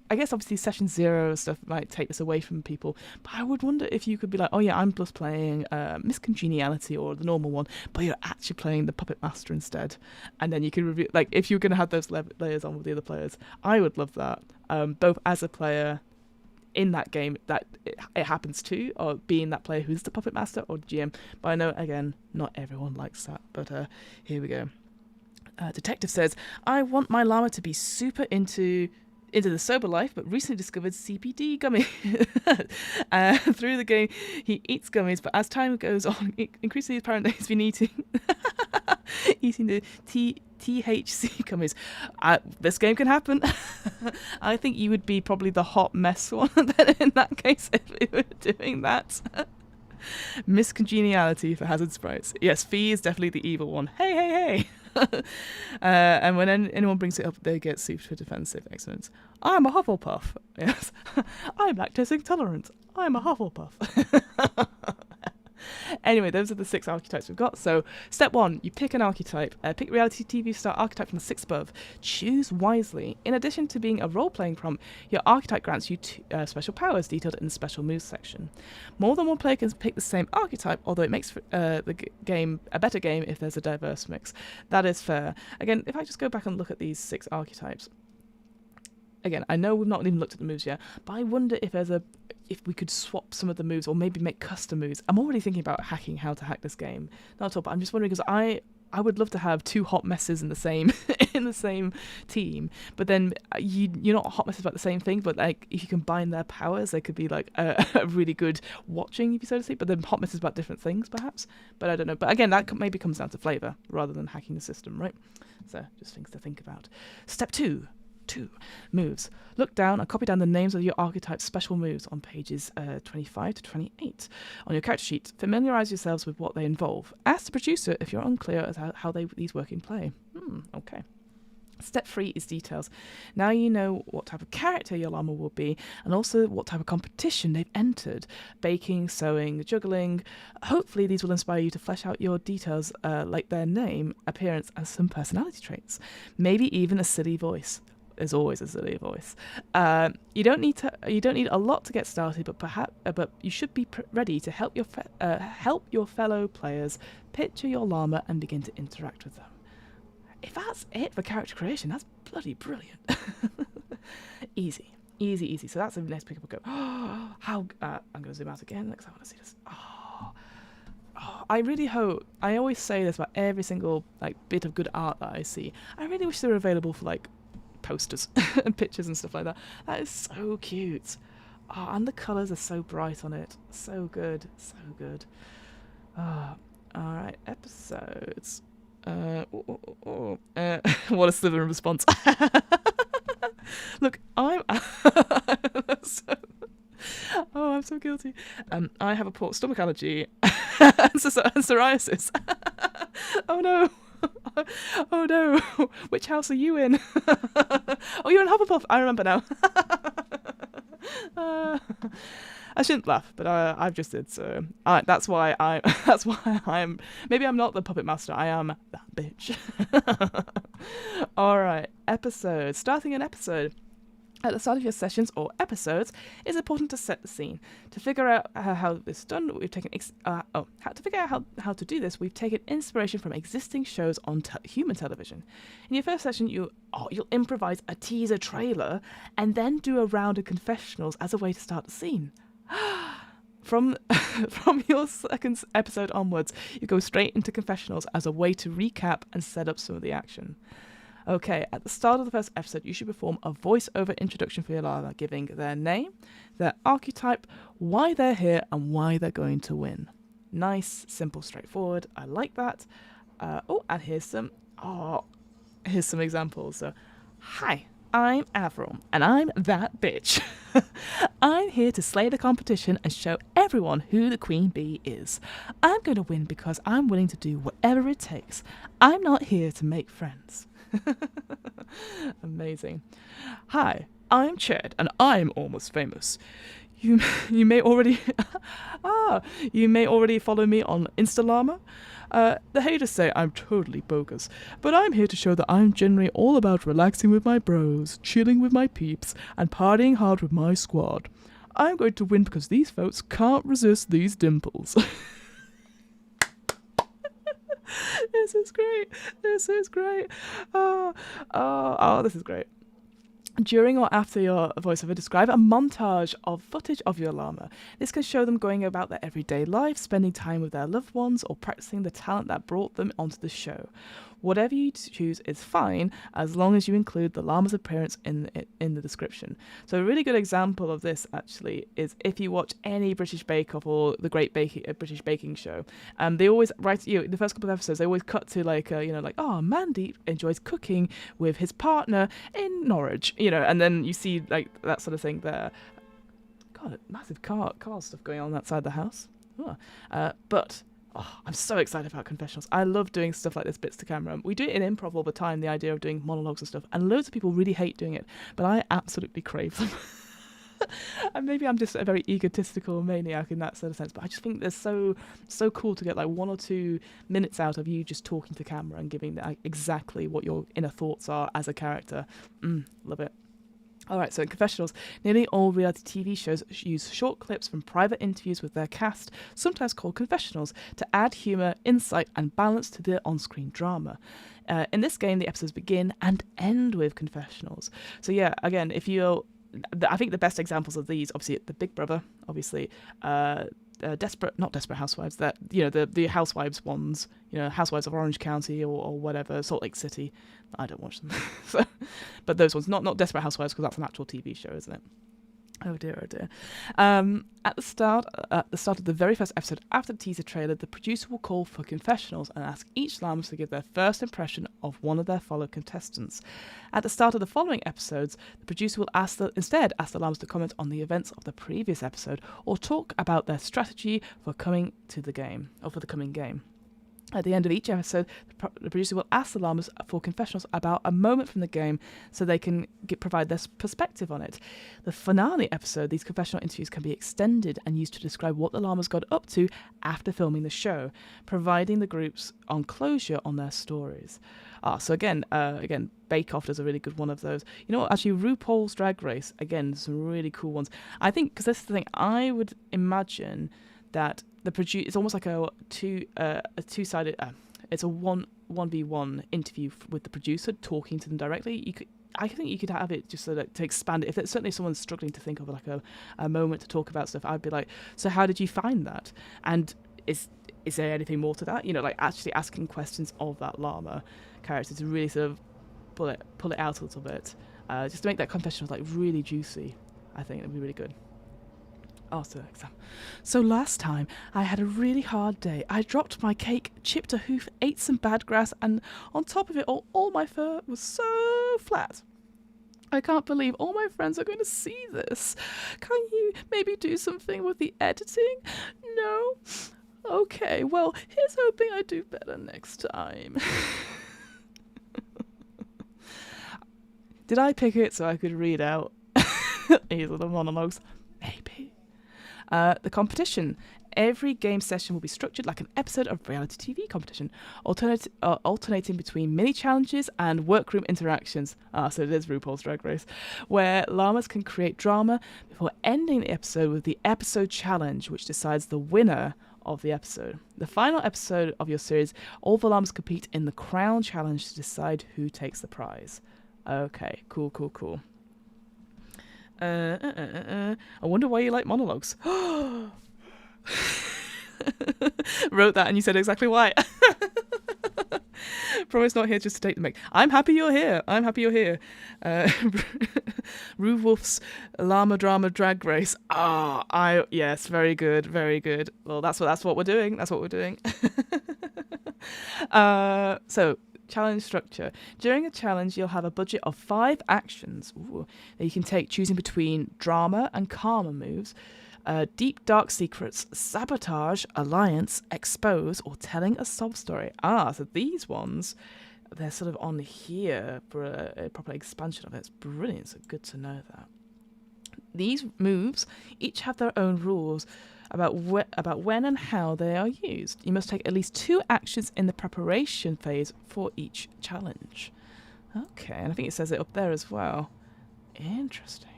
I guess obviously session 0 stuff might take this away from people, but I would wonder if you could be like, oh yeah, I'm just playing Miscongeniality or the normal one, but you're actually playing the Puppet Master instead. And then you can review, if you're going to have those layers on with the other players. I would love that, both as a player in that game that it happens to, or being that player who's the Puppet Master or GM. But I know, again, not everyone likes that, but here we go. Detective says, I want my llama to be super into the sober life, but recently discovered CBD gummy. Through the game, he eats gummies, but as time goes on, increasingly apparent that he's been eating the THC gummies. This game can happen. I think you would be probably the hot mess one in that case if you were doing that. Miscongeniality for hazard sprites. Yes, Fee is definitely the evil one. Hey. And when anyone brings it up, they get super defensive. Excellent. I'm a Hufflepuff. Yes. I'm lactose intolerant. I'm a Hufflepuff. Anyway, those are the 6 archetypes we've got. So, step 1, you pick an archetype. Pick reality TV star archetype from the 6 above. Choose wisely. In addition to being a role-playing prompt, your archetype grants you special powers detailed in the special moves section. More than one player can pick the same archetype, although it makes the game a better game if there's a diverse mix. That is fair. Again, if I just go back and look at these 6 archetypes, again, I know we've not even looked at the moves yet, but I wonder if we could swap some of the moves or maybe make custom moves. I'm already thinking about how to hack this game. Not at all, but I'm just wondering because I would love to have 2 hot messes in the same team, but then you're not hot messes about the same thing, but if you combine their powers, they could be a really good watching, if you so to speak, but then hot messes about different things perhaps, but I don't know. But again, that maybe comes down to flavour rather than hacking the system, right? So just things to think about. Step 2. Moves. Look down and copy down the names of your archetype's special moves on pages 25 to 28. On your character sheet, familiarise yourselves with what they involve. Ask the producer if you're unclear as how these work in play. Okay. Step 3 is details. Now you know what type of character your llama will be, and also what type of competition they've entered. Baking, sewing, juggling. Hopefully these will inspire you to flesh out your details like their name, appearance, and some personality traits. Maybe even a silly voice. There's always a silly voice. You don't need a lot to get started, but you should be ready to help your fellow players picture your llama and begin to interact with them. If that's it for character creation, that's bloody brilliant. Easy. So that's the next pick up. Go. I'm going to zoom out again because I want to see this. I really hope, I always say this about every single like bit of good art that I see. I really wish they were available for like posters and pictures and stuff like that. That is so cute. Oh, and the colours are so bright on it. So good. So good. Alright, episodes. What a Slytherin response. Look, I'm so guilty. I have a stomach allergy and psoriasis. Oh no. Oh no. Which house are you in? Oh, you're in Hufflepuff. I remember now. I shouldn't laugh, but I've just did so. That's why I'm. Maybe I'm not the puppet master. I am that bitch. All right, starting an episode. At the start of your sessions or episodes, it's important to set the scene. To figure out how this is done, we've taken to figure out how to do this, we've taken inspiration from existing shows on human television. In your first session, you'll improvise a teaser trailer and then do a round of confessionals as a way to start the scene. From your second episode onwards, you go straight into confessionals as a way to recap and set up some of the action. Okay, at the start of the first episode, you should perform a voice-over introduction for your llama, giving their name, their archetype, why they're here, and why they're going to win. Nice, simple, straightforward. I like that. And here's some examples. So, hi, I'm Avril, and I'm that bitch. I'm here to slay the competition and show everyone who the queen bee is. I'm going to win because I'm willing to do whatever it takes. I'm not here to make friends. Amazing. Hi, I'm Ched, and I'm almost famous. You may already follow me on Installama. The haters say I'm totally bogus, but I'm here to show that I'm generally all about relaxing with my bros, chilling with my peeps, and partying hard with my squad. I'm going to win because these folks can't resist these dimples. This is great. This is great. This is great. During or after your voiceover, describe a montage of footage of your llama. This can show them going about their everyday life, spending time with their loved ones, or practicing the talent that brought them onto the show. Whatever you choose is fine, as long as you include the llama's appearance in the description. So a really good example of this, actually, is if you watch any British Bake Off or the Great British Baking Show. They always write, the first couple of episodes, they always cut to Mandy enjoys cooking with his partner in Norwich, and then you see like that sort of thing there. God, massive car stuff going on outside the house. I'm so excited about confessionals. I love doing stuff like this, bits to camera. We do it in improv all the time, the idea of doing monologues and stuff, and loads of people really hate doing it, but I absolutely crave them. And maybe I'm just a very egotistical maniac in that sort of sense, but I just think they're so cool to get like 1 or 2 minutes out of you just talking to camera and giving exactly what your inner thoughts are as a character. Love it. Alright, so in confessionals, nearly all reality TV shows use short clips from private interviews with their cast, sometimes called confessionals, to add humour, insight and balance to the on-screen drama. In this game, the episodes begin and end with confessionals. So yeah, again, I think the best examples of these, obviously, the Big Brother, obviously, not Desperate Housewives, that the Housewives ones, Housewives of Orange County or whatever, Salt Lake City. I don't watch them, but those ones, not Desperate Housewives, because that's an actual TV show, isn't it? Oh dear, oh dear. At the start of the very first episode, after the teaser trailer, the producer will call for confessionals and ask each llama to give their first impression of one of their fellow contestants. At the start of the following episodes, the producer will instead ask the llamas to comment on the events of the previous episode or talk about their strategy for the coming game. At the end of each episode, the producer will ask the llamas for confessionals about a moment from the game so they can provide their perspective on it. The finale episode, these confessional interviews can be extended and used to describe what the llamas got up to after filming the show, providing the groups on closure on their stories. So again, Bake Off does a really good one of those. You know what, actually, RuPaul's Drag Race, again, some really cool ones. I think, because this is the thing, I would imagine that it's almost like a two-sided. It's a 1v1 interview with the producer talking to them directly. I think you could have it just so that to expand it. Certainly if someone's struggling to think of like a moment to talk about stuff, I'd be like, so how did you find that? And is there anything more to that? You know, like actually asking questions of that llama character to really sort of pull it out a little bit, just to make that confession like really juicy. I think it'd be really good. After exam. So last time I had a really hard day. I dropped my cake, chipped a hoof, ate some bad grass, and on top of it all my fur was so flat. I can't believe all my friends are going to see this. Can you maybe do something with the editing? No? Okay, well, here's hoping I do better next time. Did I pick it so I could read out these are the monologues? Maybe. The competition. Every game session will be structured like an episode of reality TV competition, alternating between mini challenges and workroom interactions. So it is RuPaul's Drag Race, where llamas can create drama before ending the episode with the episode challenge, which decides the winner of the episode. The final episode of your series, all the llamas compete in the crown challenge to decide who takes the prize. Okay, cool. I wonder why you like monologues. Wrote that and you said exactly why. Promise not here just to take the mic. I'm happy you're here. Rue Wolf's Llama Drama Drag Race. Yes, very good. Well, that's what we're doing. So challenge structure. During a challenge, you'll have a budget of 5 actions that you can take, choosing between drama and karma moves, deep dark secrets, sabotage, alliance, expose, or telling a sob story. So these ones, they're sort of on here for a proper expansion of it. It's brilliant. So good to know that. These moves each have their own rules about when and how they are used. You must take at least 2 actions in the preparation phase for each challenge. Okay, and I think it says it up there as well. Interesting.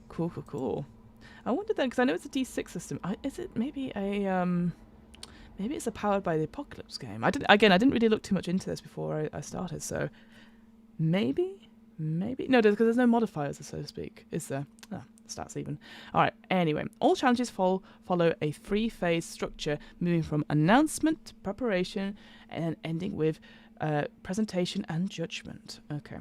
Cool. I wonder then, because I know it's a D6 system. Is it maybe maybe it's a Powered by the Apocalypse game? I didn't really look too much into this before I started, so maybe no, because there's no modifiers, so to speak, is there? Stats even. All right. Anyway, all challenges follow a 3-phase structure, moving from announcement to preparation, and then ending with presentation and judgment. Okay.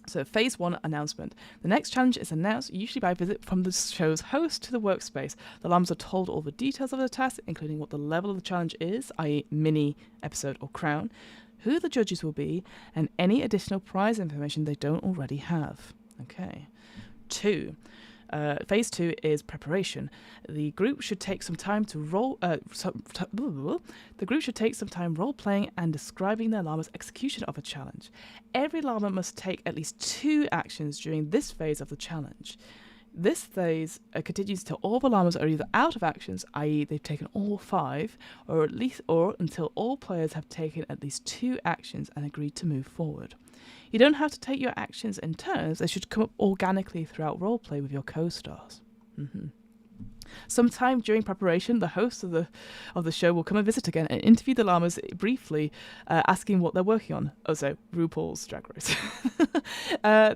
So phase 1, announcement. The next challenge is announced usually by a visit from the show's host to the workspace. The llamas are told all the details of the task, including what the level of the challenge is, i.e. mini, episode, or crown, who the judges will be, and any additional prize information they don't already have. Okay. 2. Phase 2 is preparation. The group should take some time to role playing and describing their llama's execution of a challenge. Every llama must take at least 2 actions during this phase of the challenge. This phase continues till all the llamas are either out of actions, i.e. they've taken all 5, or until all players have taken at least 2 actions and agreed to move forward. You don't have to take your actions in turns. They should come up organically throughout roleplay with your co-stars. Sometime during preparation, the host of the show will come and visit again and interview the llamas briefly, asking what they're working on. So RuPaul's Drag Race.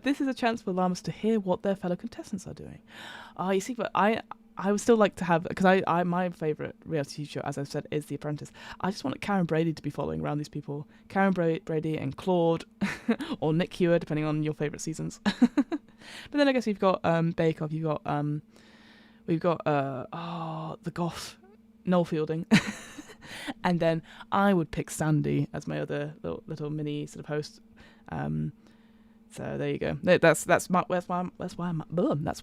This is a chance for llamas to hear what their fellow contestants are doing. You see, but I would still like to have, because my favourite reality TV show, as I've said, is The Apprentice. I just want Karen Brady to be following around these people. Karen Brady and Claude, or Nick Hewer, depending on your favourite seasons. But then I guess we've got Bake Off, we've got the Goth, Noel Fielding. And then I would pick Sandy as my other little mini sort of host. So there you go. That's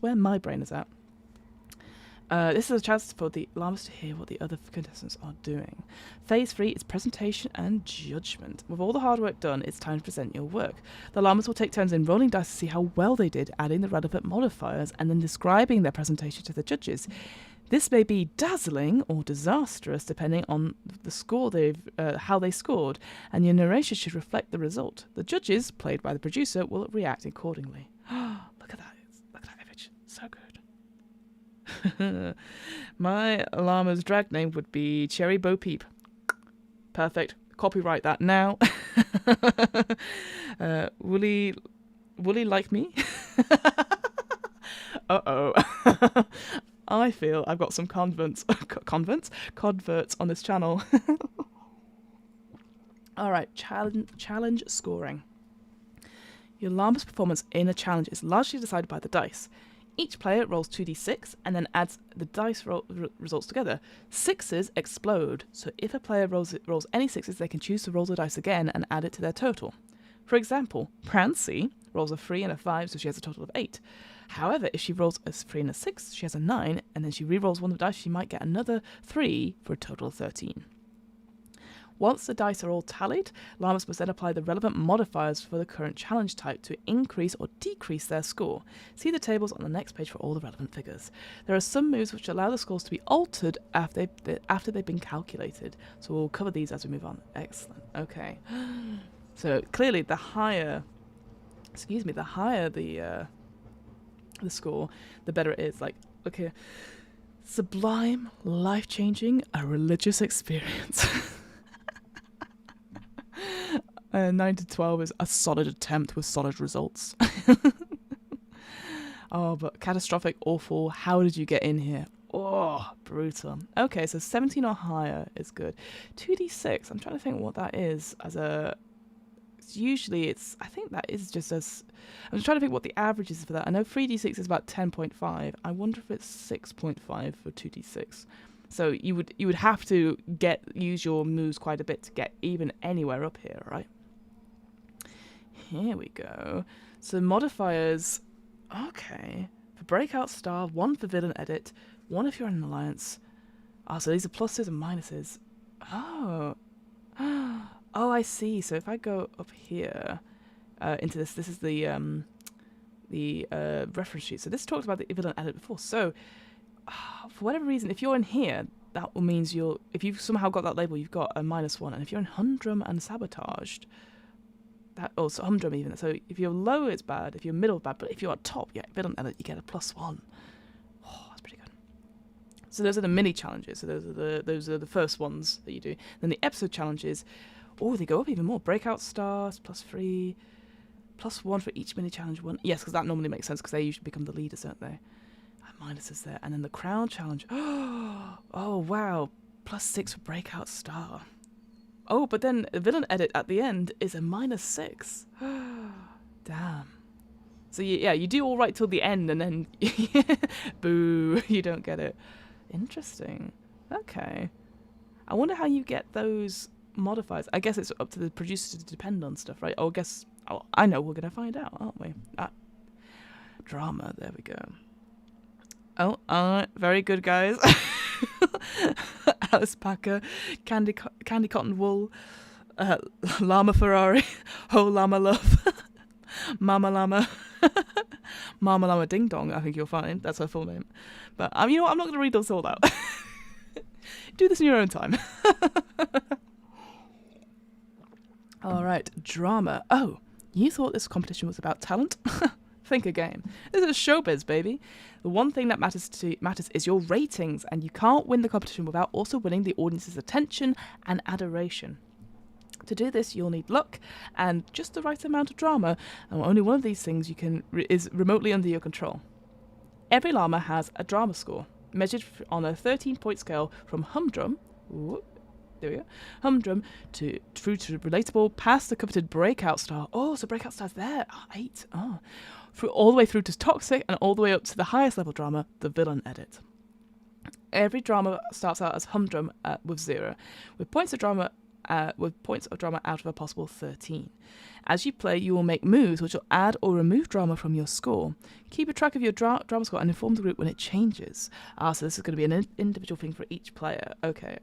where my brain is at. This is a chance for the llamas to hear what the other contestants are doing. Phase 3 is presentation and judgment. With all the hard work done, it's time to present your work. The llamas will take turns in rolling dice to see how well they did, adding the relevant modifiers, and then describing their presentation to the judges. This may be dazzling or disastrous, depending on the score how they scored, and your narration should reflect the result. The judges, played by the producer, will react accordingly. Look at that image. So good. My llama's drag name would be Cherry Bo Peep. Perfect. Copyright that now. Woolly like me? Uh-oh. I feel I've got some converts on this channel. All right, challenge scoring. Your llama's performance in a challenge is largely decided by the dice. Each player rolls 2d6 and then adds the dice results together. Sixes explode, so if a player rolls any sixes, they can choose to roll the dice again and add it to their total. For example, Prancy rolls a 3 and a 5, so she has a total of 8. However, if she rolls a 3 and a 6, she has a 9, and then she re-rolls one of the dice, she might get another 3 for a total of 13. Once the dice are all tallied, llamas must then apply the relevant modifiers for the current challenge type to increase or decrease their score. See the tables on the next page for all the relevant figures. There are some moves which allow the scores to be altered after they've been calculated, so we'll cover these as we move on. Excellent. Okay. So clearly the higher the score, the better it is. Like, okay, sublime, life-changing, a religious experience. 9 to 12 is a solid attempt with solid results. Oh, but catastrophic, awful. How did you get in here? Oh, brutal. Okay, so 17 or higher is good. 2d6, I'm trying to think what that is as a... Usually I think that is just as... I'm just trying to think what the average is for that. I know 3d6 is about 10.5. I wonder if it's 6.5 for 2d6. So you would have to use your moves quite a bit to get even anywhere up here, right? Here we go. So modifiers, okay. For breakout star, 1 for villain edit, 1 if you're in an alliance. So these are pluses and minuses. Oh, I see. So if I go up here into this is the reference sheet. So this talked about the villain edit before. So for whatever reason, if you're in here, that means if you've somehow got that label, you've got a -1. And if you're in humdrum and sabotaged, so humdrum even. So if you're low, it's bad. If you're middle, bad. But if you're at top, villain edit, you get a +1. Oh, that's pretty good. So those are the mini challenges. So those are the first ones that you do. Then the episode challenges, they go up even more. Breakout stars, +3, +1 for each mini challenge one. Yes, because that normally makes sense because they usually become the leaders, don't they? Minuses there. And then the crown challenge. Oh, wow. +6 for breakout star. Oh, but then the villain edit at the end is a -6. Damn. So you do all right till the end, and then boo, you don't get it. Interesting. Okay. I wonder how you get those modifiers. I guess it's up to the producers to depend on stuff, right? I know we're going to find out, aren't we? Drama, there we go. Oh, very good, guys. Alice Packer, Candy Cotton Wool, Llama Ferrari, Ho Llama Love, Mama Llama, Mama Llama Ding Dong, I think you'll find. That's her full name. But I'm not going to read those all out. Do this in your own time. All right, drama. Oh, you thought this competition was about talent? Think again. This is showbiz, baby. The one thing that matters is your ratings, and you can't win the competition without also winning the audience's attention and adoration. To do this, you'll need luck and just the right amount of drama, and only one of these things is remotely under your control. Every llama has a drama score, measured on a 13-point scale from humdrum, there we go, humdrum through to relatable, past the coveted breakout star. Oh, so breakout star's there. 8. Oh. All the way through to toxic, and all the way up to the highest level drama, the villain edit. Every drama starts out as humdrum with 0, with points of drama out of a possible 13. As you play, you will make moves which will add or remove drama from your score. Keep a track of your drama score and inform the group when it changes. So this is going to be an individual thing for each player. Okay.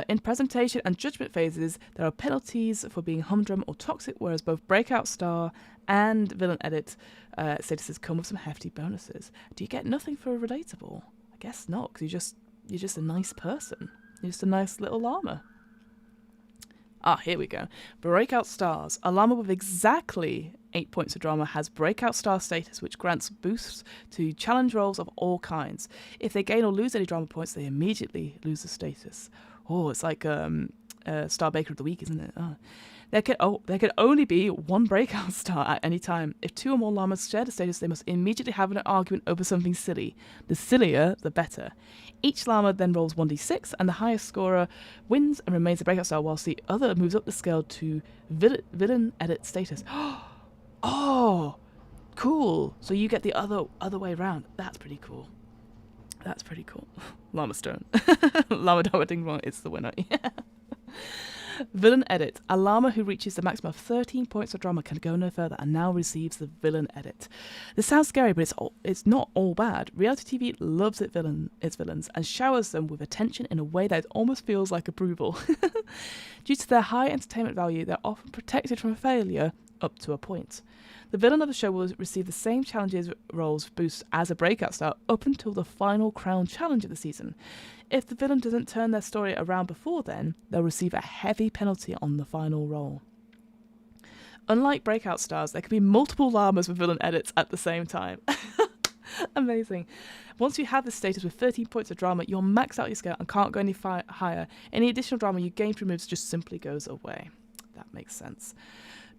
In presentation and judgment phases, there are penalties for being humdrum or toxic, whereas both breakout star and villain edit statuses come with some hefty bonuses. Do you get nothing for relatable? I guess not, because you're just a nice person. You're just a nice little llama. Here we go. Breakout stars. A llama with exactly 8 points of drama has breakout star status, which grants boosts to challenge rolls of all kinds. If they gain or lose any drama points, they immediately lose the status. Oh, it's like Star Baker of the Week, isn't it? Oh. There can only be one breakout star at any time. If 2 or more llamas share the status, they must immediately have an argument over something silly. The sillier, the better. Each llama then rolls 1d6, and the highest scorer wins and remains a breakout star, whilst the other moves up the scale to villain edit status. Oh, cool. So you get the other way around. That's pretty cool. Llama Stone. Llama Ding is the winner. Yeah. Villain edit. A llama who reaches the maximum of 13 points of drama can go no further and now receives the villain edit. This sounds scary, but it's not all bad. Reality TV loves its villains and showers them with attention in a way that almost feels like approval. Due to their high entertainment value, they're often protected from failure up to a point. The villain of the show will receive the same challenges rolls boost as a breakout star up until the final crown challenge of the season. If the villain doesn't turn their story around before then, they'll receive a heavy penalty on the final roll. Unlike breakout stars, there can be multiple llamas with villain edits at the same time. Amazing. Once you have this status with 13 points of drama, you're maxed out your scale and can't go any higher. Any additional drama you gain through moves just simply goes away. That makes sense.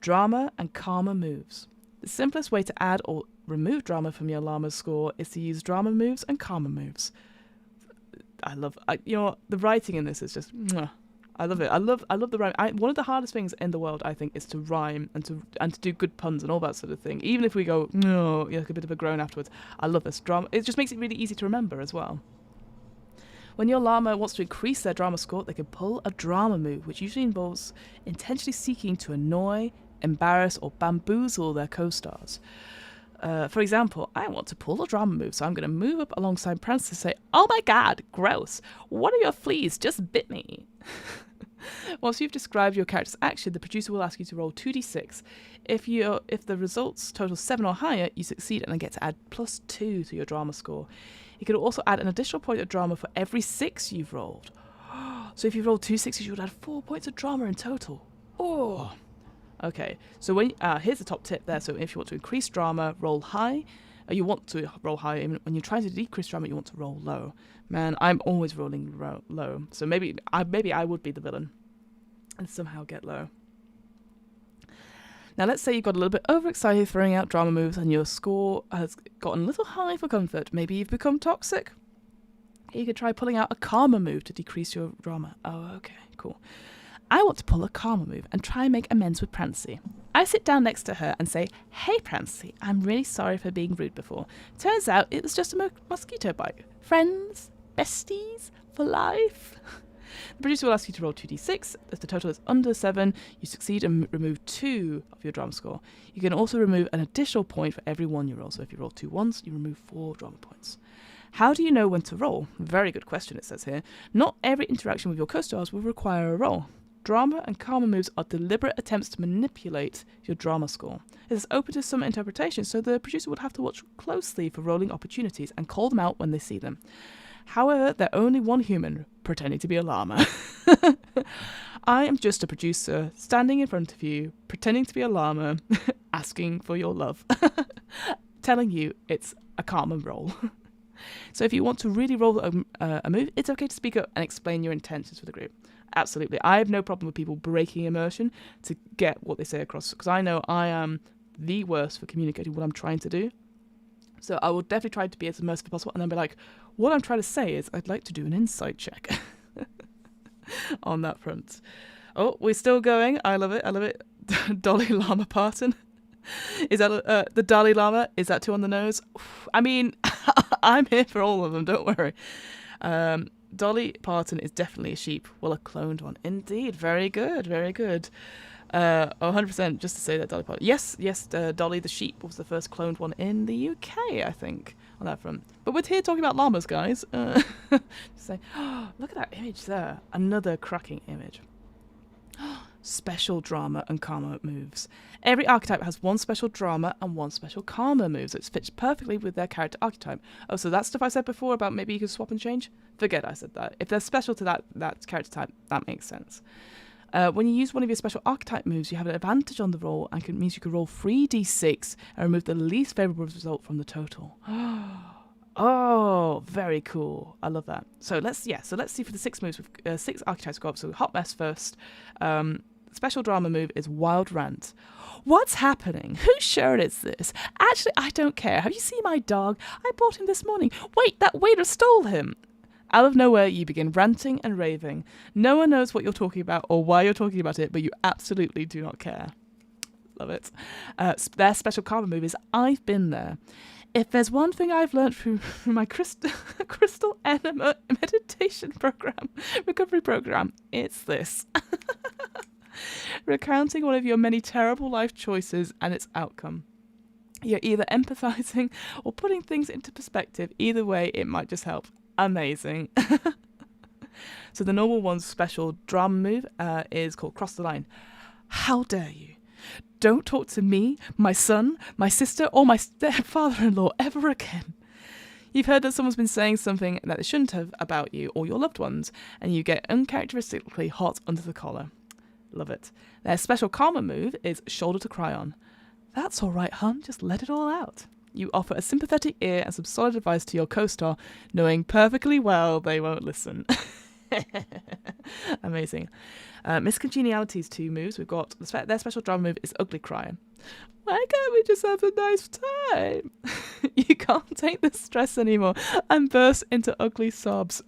Drama and karma moves. The simplest way to add or remove drama from your llama's score is to use drama moves and karma moves. The writing in this is just, I love it. I love the rhyme. One of the hardest things in the world, I think, is to rhyme and to do good puns and all that sort of thing. Even if we go, no, like a bit of a groan afterwards. I love this drama. It just makes it really easy to remember as well. When your llama wants to increase their drama score, they can pull a drama move, which usually involves intentionally seeking to annoy, embarrass, or bamboozle their co-stars. For example, I want to pull a drama move, so I'm going to move up alongside Prance to say, "Oh my god, gross! One of your fleas just bit me." Once you've described your character's action, the producer will ask you to roll 2d6. If the results total 7 or higher, you succeed and then get to add +2 to your drama score. You can also add an additional point of drama for every 6 you've rolled. So if you roll 2 6s, you would add 4 points of drama in total. Oh. Okay, so here's the top tip there. So if you want to increase drama, roll high. You want to roll high. Even when you're trying to decrease drama, you want to roll low. Man, I'm always rolling low. So maybe I would be the villain and somehow get low. Now let's say you got a little bit overexcited throwing out drama moves and your score has gotten a little high for comfort. Maybe you've become toxic. You could try pulling out a karma move to decrease your drama. Oh, okay, cool. I want to pull a karma move and try and make amends with Prancy. I sit down next to her and say, "Hey Prancy, I'm really sorry for being rude before. Turns out it was just a mosquito bite. Friends, besties, for life." The producer will ask you to roll 2d6. If the total is under 7, you succeed and remove 2 of your drama score. You can also remove an additional point for every 1 you roll. So if you roll 2 1s, you remove 4 drama points. How do you know when to roll? Very good question, it says here. Not every interaction with your co-stars will require a roll. Drama and karma moves are deliberate attempts to manipulate your drama score. It is open to some interpretation, so the producer would have to watch closely for rolling opportunities and call them out when they see them. However, they're only one human pretending to be a llama. I am just a producer standing in front of you, pretending to be a llama, asking for your love, telling you it's a karma roll. So if you want to really roll a move, it's okay to speak up and explain your intentions for the group. Absolutely. I have no problem with people breaking immersion to get what they say across, because I know I am the worst for communicating what I'm trying to do. So I will definitely try to be as immersive as possible and then be like, what I'm trying to say is I'd like to do an insight check on that front. Oh, we're still going. I love it. Dolly Llama Parton. Is that the Dalai Lama? Is that 2 on the nose? I mean, I'm here for all of them, don't worry. Dolly Parton is definitely a sheep. Well, a cloned one. Indeed. Very good. 100%, just to say that Dolly Parton. Yes, Dolly the sheep was the first cloned one in the UK, I think, on that front. But we're here talking about llamas, guys. Say, look at that image there. Another cracking image. Special drama and karma moves. Every archetype has 1 special drama and 1 special karma move, so it fits perfectly with their character archetype. Oh, so that stuff I said before about maybe you could swap and change? Forget I said that. If they're special to that character type, that makes sense. When you use one of your special archetype moves, you have an advantage on the roll, and it means you can roll 3d6 and remove the least favourable result from the total. Oh, very cool. I love that. So let's see for the 6 moves with 6 archetypes go up. So hot mess first. Special drama move is wild rant. What's happening? Whose shirt is this? Actually, I don't care. Have you seen my dog? I bought him this morning. Wait, that waiter stole him. Out of nowhere, you begin ranting and raving. No one knows what you're talking about or why you're talking about it, but you absolutely do not care. Love it. Their special karma move is I've been there. If there's one thing I've learned through my crystal enema meditation recovery program, it's this. Recounting one of your many terrible life choices and its outcome. You're either empathizing or putting things into perspective. Either way, it might just help. Amazing. So the normal one's special drama move is called Cross the Line. How dare you? Don't talk to me, my son, my sister, or my stepfather-in-law ever again. You've heard that someone's been saying something that they shouldn't have about you or your loved ones, and you get uncharacteristically hot under the collar. Love it. Their special karma move is Shoulder to Cry On. That's all right, hun. Just let it all out. You offer a sympathetic ear and some solid advice to your co-star, knowing perfectly well they won't listen. Amazing. Miss Congeniality's 2 moves. We've got their special drama move is Ugly Cry. Why can't we just have a nice time? You can't take the stress anymore and burst into ugly sobs,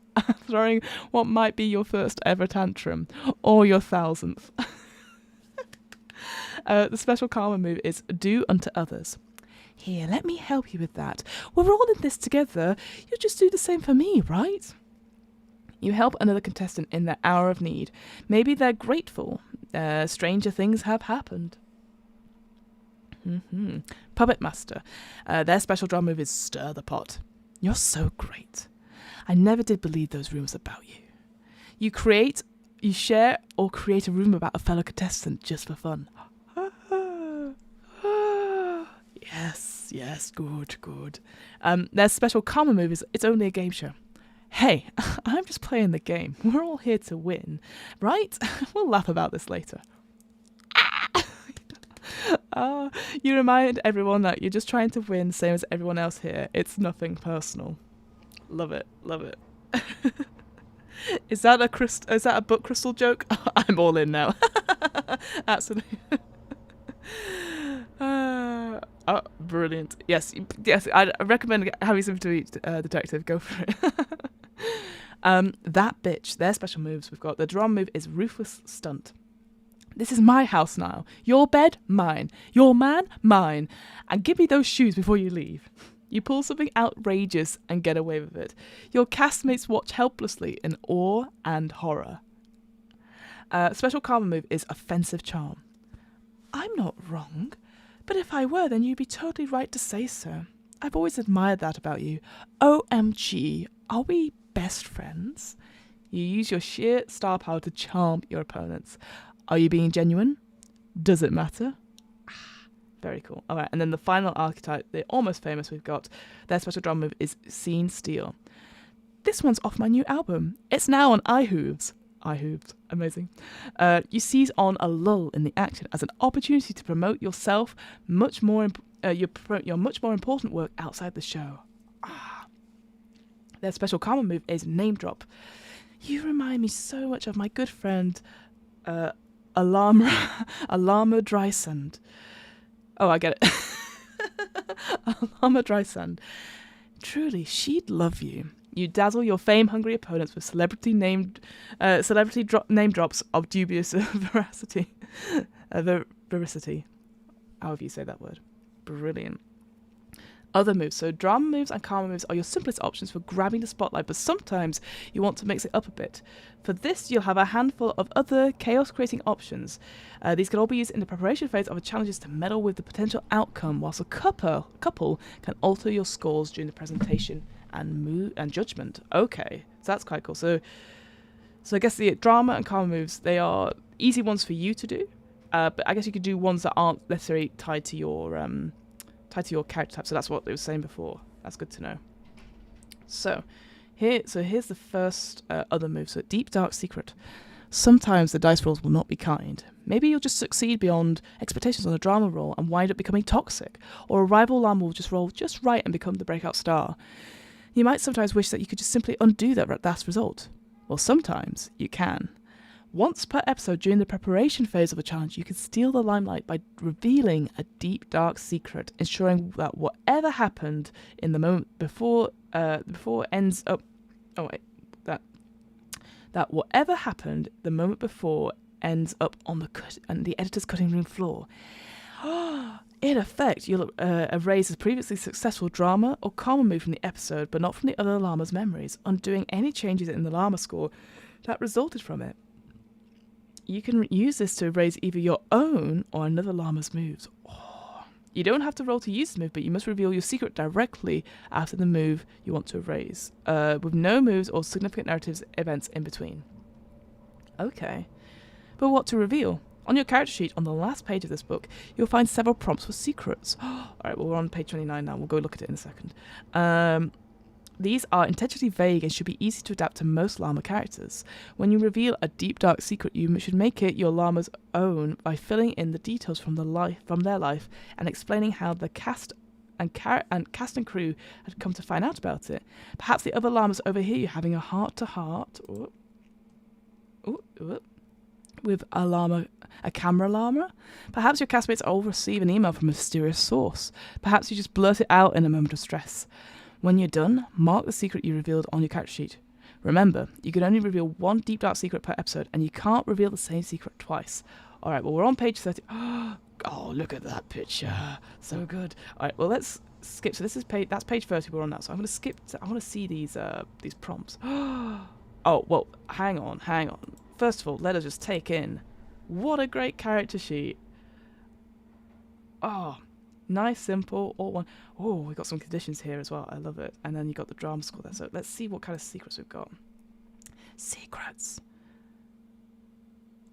throwing what might be your first ever tantrum or your 1,000th. The special karma move is Do Unto Others. Here, let me help you with that. We're all in this together. You'll just do the same for me, right? You help another contestant in their hour of need. Maybe they're grateful. Stranger things have happened. Puppet Master. Their special drama move is Stir the Pot. You're so great. I never did believe those rumours about you. You share or create a rumour about a fellow contestant just for fun. Yes, good. Their special karma move is It's Only a Game Show. Hey, I'm just playing the game. We're all here to win, right? We'll laugh about this later. You remind everyone that you're just trying to win, same as everyone else here. It's nothing personal. Love it. Is that a book crystal joke? I'm all in now. Absolutely. Brilliant. Yes. I recommend having something to eat, detective. Go for it. That bitch. Their special moves. We've got the drama move is Ruthless Stunt. This is my house now. Your bed, mine. Your man, mine. And give me those shoes before you leave. You pull something outrageous and get away with it. Your castmates watch helplessly in awe and horror. Special karma move is Offensive Charm. I'm not wrong, but if I were, then you'd be totally right to say so. I've always admired that about you. OMG, are we best friends? You use your sheer star power to charm your opponents. Are you being genuine? Does it matter? Very cool. All right, and then the final archetype, the almost famous we've got, their special drama move is Scene Steal. This one's off my new album. It's now on iHooves. Amazing. You seize on a lull in the action as an opportunity to promote yourself your much more important work outside the show. Their special karma move is Name Drop. You remind me so much of my good friend, Llama Drysand. Oh, I get it. Llama Drysand. Truly, she'd love you. You dazzle your fame-hungry opponents with celebrity name drops of dubious veracity. Veracity. However you say that word. Brilliant. Other moves. So drama moves and karma moves are your simplest options for grabbing the spotlight, but sometimes you want to mix it up a bit. For this, you'll have a handful of other chaos-creating options. These can all be used in the preparation phase of a challenges to meddle with the potential outcome, whilst a couple can alter your scores during the presentation and judgment. Okay, so that's quite cool. So I guess the drama and karma moves, they are easy ones for you to do, but I guess you could do ones that aren't necessarily tied to your character type. So that's what they were saying before. That's good to know. So here's the first other move. So Deep Dark Secret. Sometimes the dice rolls will not be kind. Maybe you'll just succeed beyond expectations on a drama roll and wind up becoming toxic, or a rival llama will just roll just right and become the breakout star. You might sometimes wish that you could just simply undo that last result. Well, sometimes you can. Once per episode during the preparation phase of a challenge, you can steal the limelight by revealing a deep, dark secret, ensuring that whatever happened in the moment before ends up... Oh, wait. That whatever happened the moment before ends up on the editor's cutting room floor. In effect, you'll erase a previously successful drama or karma move from the episode, but not from the other llama's memories, undoing any changes in the llama score that resulted from it. You can use this to erase either your own or another llama's moves. You don't have to roll to use the move, but you must reveal your secret directly after the move you want to erase, with no moves or significant narrative events in between. Okay. But what to reveal? On your character sheet, on the last page of this book, you'll find several prompts for secrets. Alright, well, we're on page 29 now. We'll go look at it in a second. These are intentionally vague and should be easy to adapt to most llama characters. When you reveal a deep, dark secret, you should make it your llama's own by filling in the details from their life and explaining how the cast and crew had come to find out about it. Perhaps the other llamas overhear you having a heart-to-heart with a camera llama. Perhaps your castmates all receive an email from a mysterious source. Perhaps you just blurt it out in a moment of stress. When you're done, mark the secret you revealed on your character sheet. Remember, you can only reveal one deep dark secret per episode, and you can't reveal the same secret twice. Alright, well, we're on page 30. Oh, look at that picture. So good. Alright, well, let's skip. So that's page 30 we're on now. So I'm going to skip. I want to see these prompts. Oh, well, hang on. First of all, let us just take in. What a great character sheet. Oh, nice, simple, all one. Oh, we've got some conditions here as well. I love it. And then you got the drama score there. So let's see what kind of secrets we've got. Secrets.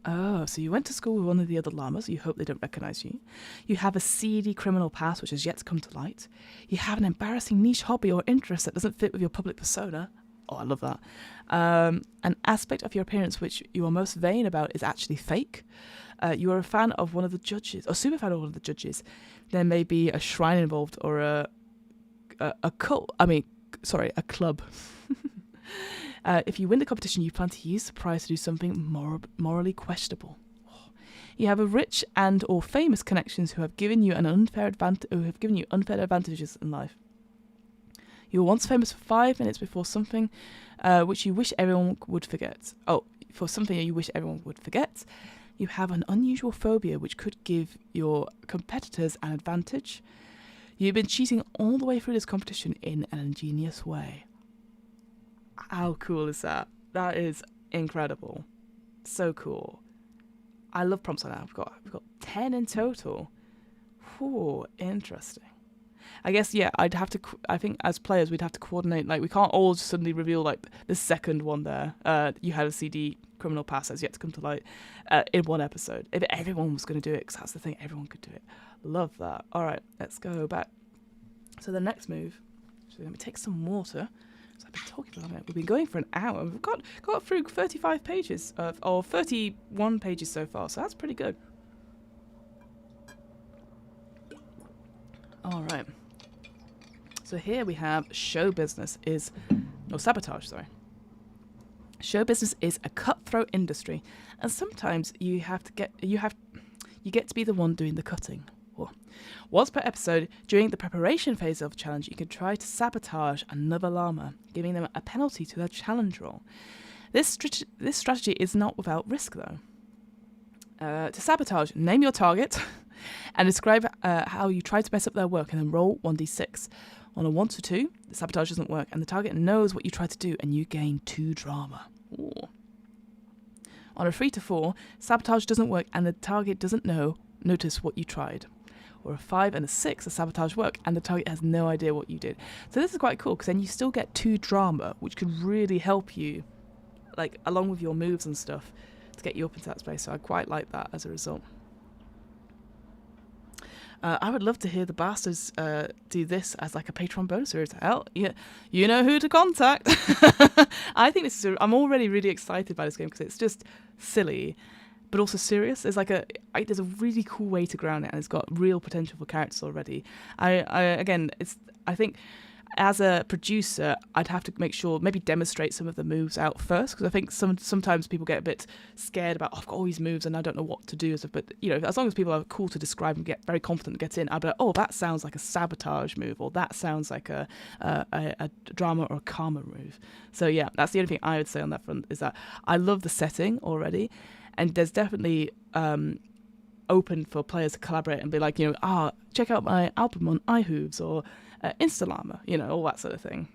Oh, so you went to school with one of the other llamas. You hope they don't recognize you. You have a seedy criminal past which has yet to come to light. You have an embarrassing niche hobby or interest that doesn't fit with your public persona. Oh, I love that. An aspect of your appearance which you are most vain about is actually fake. You are a fan of one of the judges, or super fan of one of the judges. There may be a shrine involved, or a cult. A club. If you win the competition, you plan to use the prize to do something morally questionable. You have a rich and or famous connections who have given you unfair advantages in life. You were once famous for 5 minutes before something which you wish everyone would forget. Oh, for something you wish everyone would forget. You have an unusual phobia which could give your competitors an advantage. You've been cheating all the way through this competition in an ingenious way. How cool is that? That is incredible. So cool. I love prompts like that. We've got 10 in total. Ooh, interesting. I guess, yeah, I think as players we'd have to coordinate, like we can't all just suddenly reveal like the second one there. You had a CD criminal past that's yet to come to light in one episode. If everyone was going to do it, because that's the thing, everyone could do it. Love that. All right, let's go back. So the next move, so let me take some water. So I've been talking about it. We've been going for an hour. We've got through 35 pages, or 31 pages so far, so that's pretty good. All right. So here we have sabotage, sorry. Show business is a cutthroat industry, and sometimes you get to be the one doing the cutting. Once per episode, during the preparation phase of a challenge, you can try to sabotage another llama, giving them a penalty to their challenge roll. This strategy is not without risk, though. To sabotage, name your target and describe how you try to mess up their work, and then roll 1d6. On a 1 to 2, the sabotage doesn't work, and the target knows what you try to do, and you gain 2 drama. Ooh. On a 3 to 4, sabotage doesn't work, and the target doesn't notice what you tried. Or a 5 and a 6, the sabotage work, and the target has no idea what you did. So this is quite cool, because then you still get 2 drama, which could really help you, like along with your moves and stuff, to get you up into that space. So I quite like that as a result. I would love to hear the Bastards do this as like a Patreon bonus series. Hell, yeah, you know who to contact. I think I'm already really excited by this game because it's just silly, but also serious. There's there's a really cool way to ground it, and it's got real potential for characters already. I think as a producer, I'd have to make sure, maybe demonstrate some of the moves out first, because I think sometimes people get a bit scared about, I've got all these moves and I don't know what to do. But, as long as people are cool to describe and get very confident and get in, I'd be like, oh, that sounds like a sabotage move, or that sounds like a drama or a karma move. So, yeah, that's the only thing I would say on that front, is that I love the setting already, and there's definitely open for players to collaborate and be like, check out my album on iHooves, or Installama, all that sort of thing.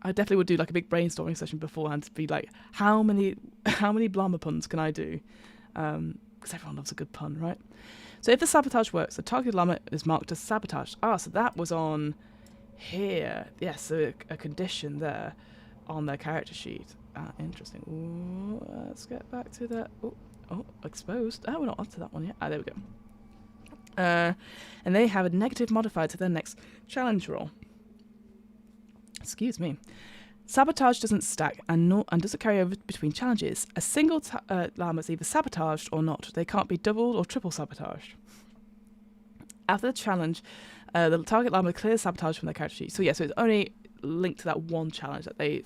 I definitely would do like a big brainstorming session beforehand to be like, how many llama puns can I do? Because everyone loves a good pun, right? So if the sabotage works, the targeted llama is marked as sabotaged. So that was on here. Yes, so a condition there on their character sheet. Interesting. Ooh, let's get back to that. Oh, exposed. We're not onto that one yet. There we go. And they have a negative modifier to their next challenge roll. Excuse me. Sabotage doesn't stack and doesn't carry over between challenges. A single llama is either sabotaged or not. They can't be doubled or triple sabotaged. After the challenge, the target llama clears sabotage from their character sheet. So so it's only linked to that one challenge that they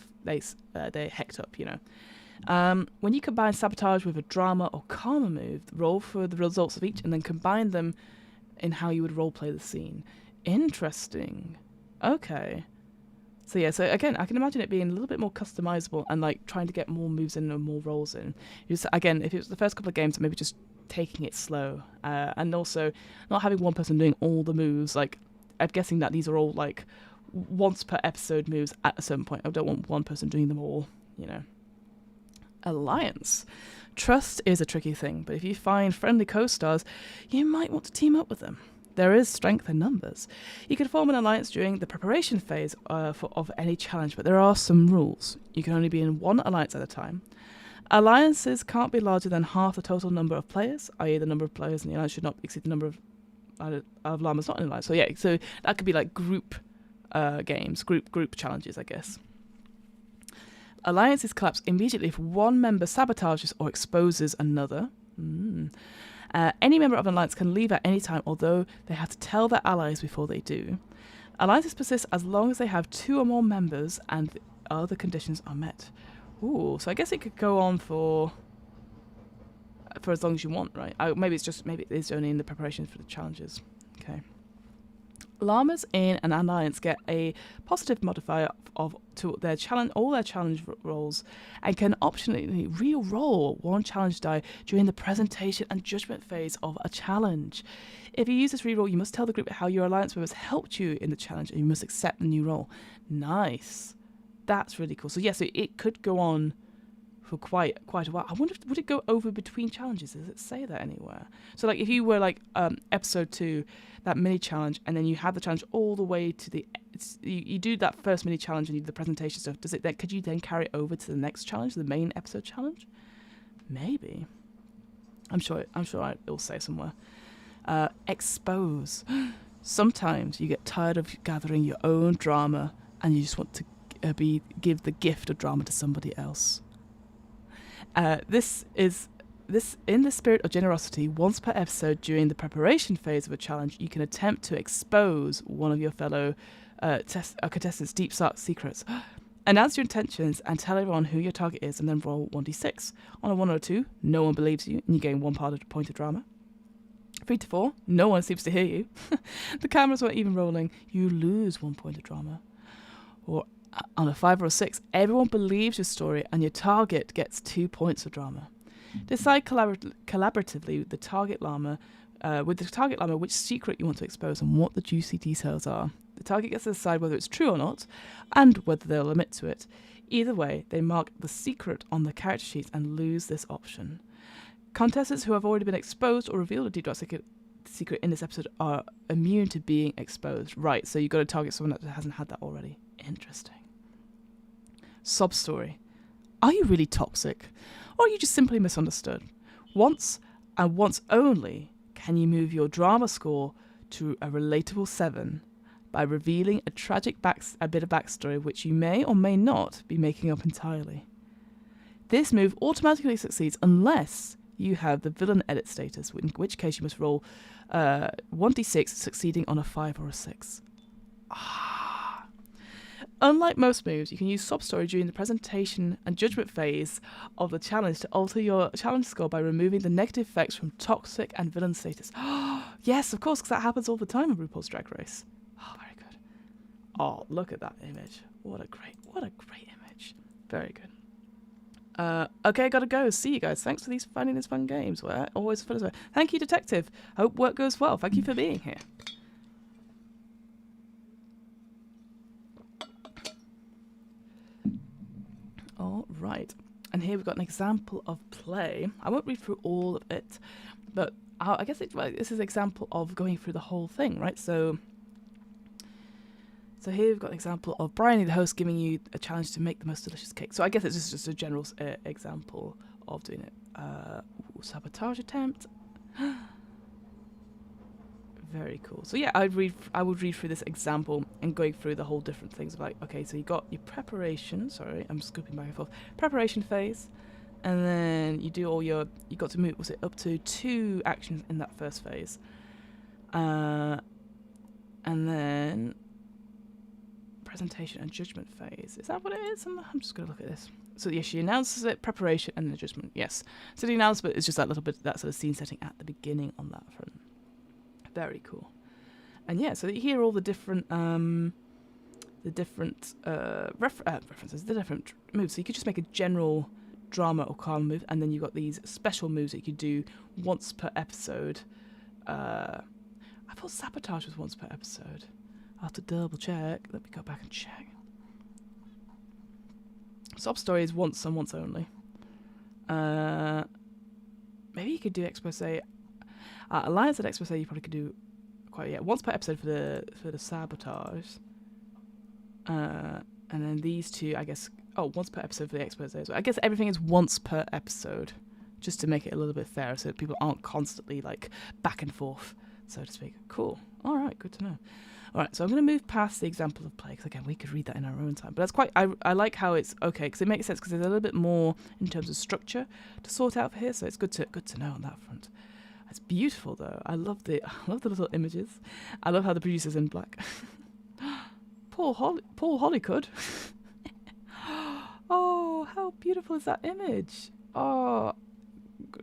hecked up. When you combine sabotage with a drama or karma move, roll for the results of each and then combine them in how you would roleplay the scene. Interesting. Okay. So again, I can imagine it being a little bit more customizable and like trying to get more moves in and more rolls in. Again, if it was the first couple of games, maybe just taking it slow, and also not having one person doing all the moves. Like, I'm guessing that these are all like once per episode moves at a certain point. I don't want one person doing them all, Alliance. Trust is a tricky thing, but if you find friendly co-stars, you might want to team up with them. There is strength in numbers. You can form an alliance during the preparation phase of any challenge, but there are some rules. You can only be in one alliance at a time. Alliances can't be larger than half the total number of players, i.e. the number of players in the alliance should not exceed the number of llamas not in the alliance. So that could be like group games, group challenges, I guess. Alliances collapse immediately if one member sabotages or exposes another. Any member of an alliance can leave at any time, although they have to tell their allies before they do. Alliances persist as long as they have 2 or more members and the other conditions are met. Ooh, so I guess it could go on for as long as you want, right? Maybe it is only in the preparation for the challenges. Okay. Llamas in an alliance get a positive modifier to their all their challenge rolls, and can optionally re-roll one challenge die during the presentation and judgment phase of a challenge. If you use this re-roll, you must tell the group how your alliance members helped you in the challenge, and you must accept the new roll. Nice, that's really cool. So so it could go on for quite a while. I wonder would it go over between challenges? Does it say that anywhere? So like if you were like episode 2, that mini challenge, and then you have the challenge all the way to the you do that first mini challenge and you do the presentation stuff. Could you then carry it over to the next challenge, the main episode challenge? Maybe. I'm sure it will say somewhere. Expose. Sometimes you get tired of gathering your own drama and you just want to give the gift of drama to somebody else. This in the spirit of generosity. Once per episode during the preparation phase of a challenge, you can attempt to expose one of your fellow contestants' deep secrets. Announce your intentions and tell everyone who your target is, and then roll 1d6. On a 1 or 2, no one believes you, and you gain 1 point of drama. 3 to 4, no one seems to hear you. The cameras weren't even rolling, you lose 1 point of drama. Or on a 5 or a 6, everyone believes your story, and your target gets 2 points of drama. Decide collaboratively with the target llama, which secret you want to expose and what the juicy details are. The target gets to decide whether it's true or not, and whether they'll admit to it. Either way, they mark the secret on the character sheet and lose this option. Contestants who have already been exposed or revealed a deep dark secret in this episode are immune to being exposed. Right, so you've got to target someone that hasn't had that already. Interesting. Sob story. Are you really toxic? Or are you just simply misunderstood? Once, and once only, can you move your drama score to a relatable 7 by revealing a tragic bit of backstory which you may or may not be making up entirely. This move automatically succeeds unless you have the villain edit status, in which case you must roll 1d6 succeeding on a 5 or a 6. Unlike most moves, you can use sub-story during the presentation and judgment phase of the challenge to alter your challenge score by removing the negative effects from toxic and villain status. Yes, of course, because that happens all the time in RuPaul's Drag Race. Oh, very good. Oh, look at that image. What a great image. Very good. Okay, gotta go. See you guys. Thanks for finding these fun games. Well, always fun as well. Thank you, Detective. Hope work goes well. Thank you for being here. All right, and here we've got an example of play. I won't read through all of it, but I guess this is an example of going through the whole thing, right? So here we've got an example of Bryony, the host, giving you a challenge to make the most delicious cake. So I guess it's just a general example of doing it. Sabotage attempt. Very cool. So yeah, I would read through this example and going through the whole different things of like, okay, so you got your preparation. Sorry, I'm scooping back and forth. Preparation phase, and then you do all you got to move. Was it up to 2 actions in that first phase? And then presentation and judgment phase. Is that what it is? I'm just gonna look at this. So yeah, she announces it, preparation and the judgment. Yes. So the announcement is just that little bit, that sort of scene setting at the beginning on that front. Very cool. And yeah, so you hear all the different references, the different moves. So you could just make a general drama or calm move, and then you've got these special moves that you could do once per episode. I thought sabotage was once per episode. I'll have to double check. Let me go back and check. Sob story is once and once only. Maybe you could do expose. Alliance and expose you probably could do once per episode for the sabotage. And then these two, I guess, once per episode for the expose as well. I guess everything is once per episode, just to make it a little bit fairer, so that people aren't constantly like back and forth, so to speak. Cool. All right, good to know. All right, so I'm going to move past the example of play, because again, we could read that in our own time. But that's quite, I like how it's okay, because it makes sense, because there's a little bit more in terms of structure to sort out for here, so it's good to know on that front. It's beautiful though. I love the little images. I love how the producer's in black. Paul Hollycood. Oh, how beautiful is that image? Oh,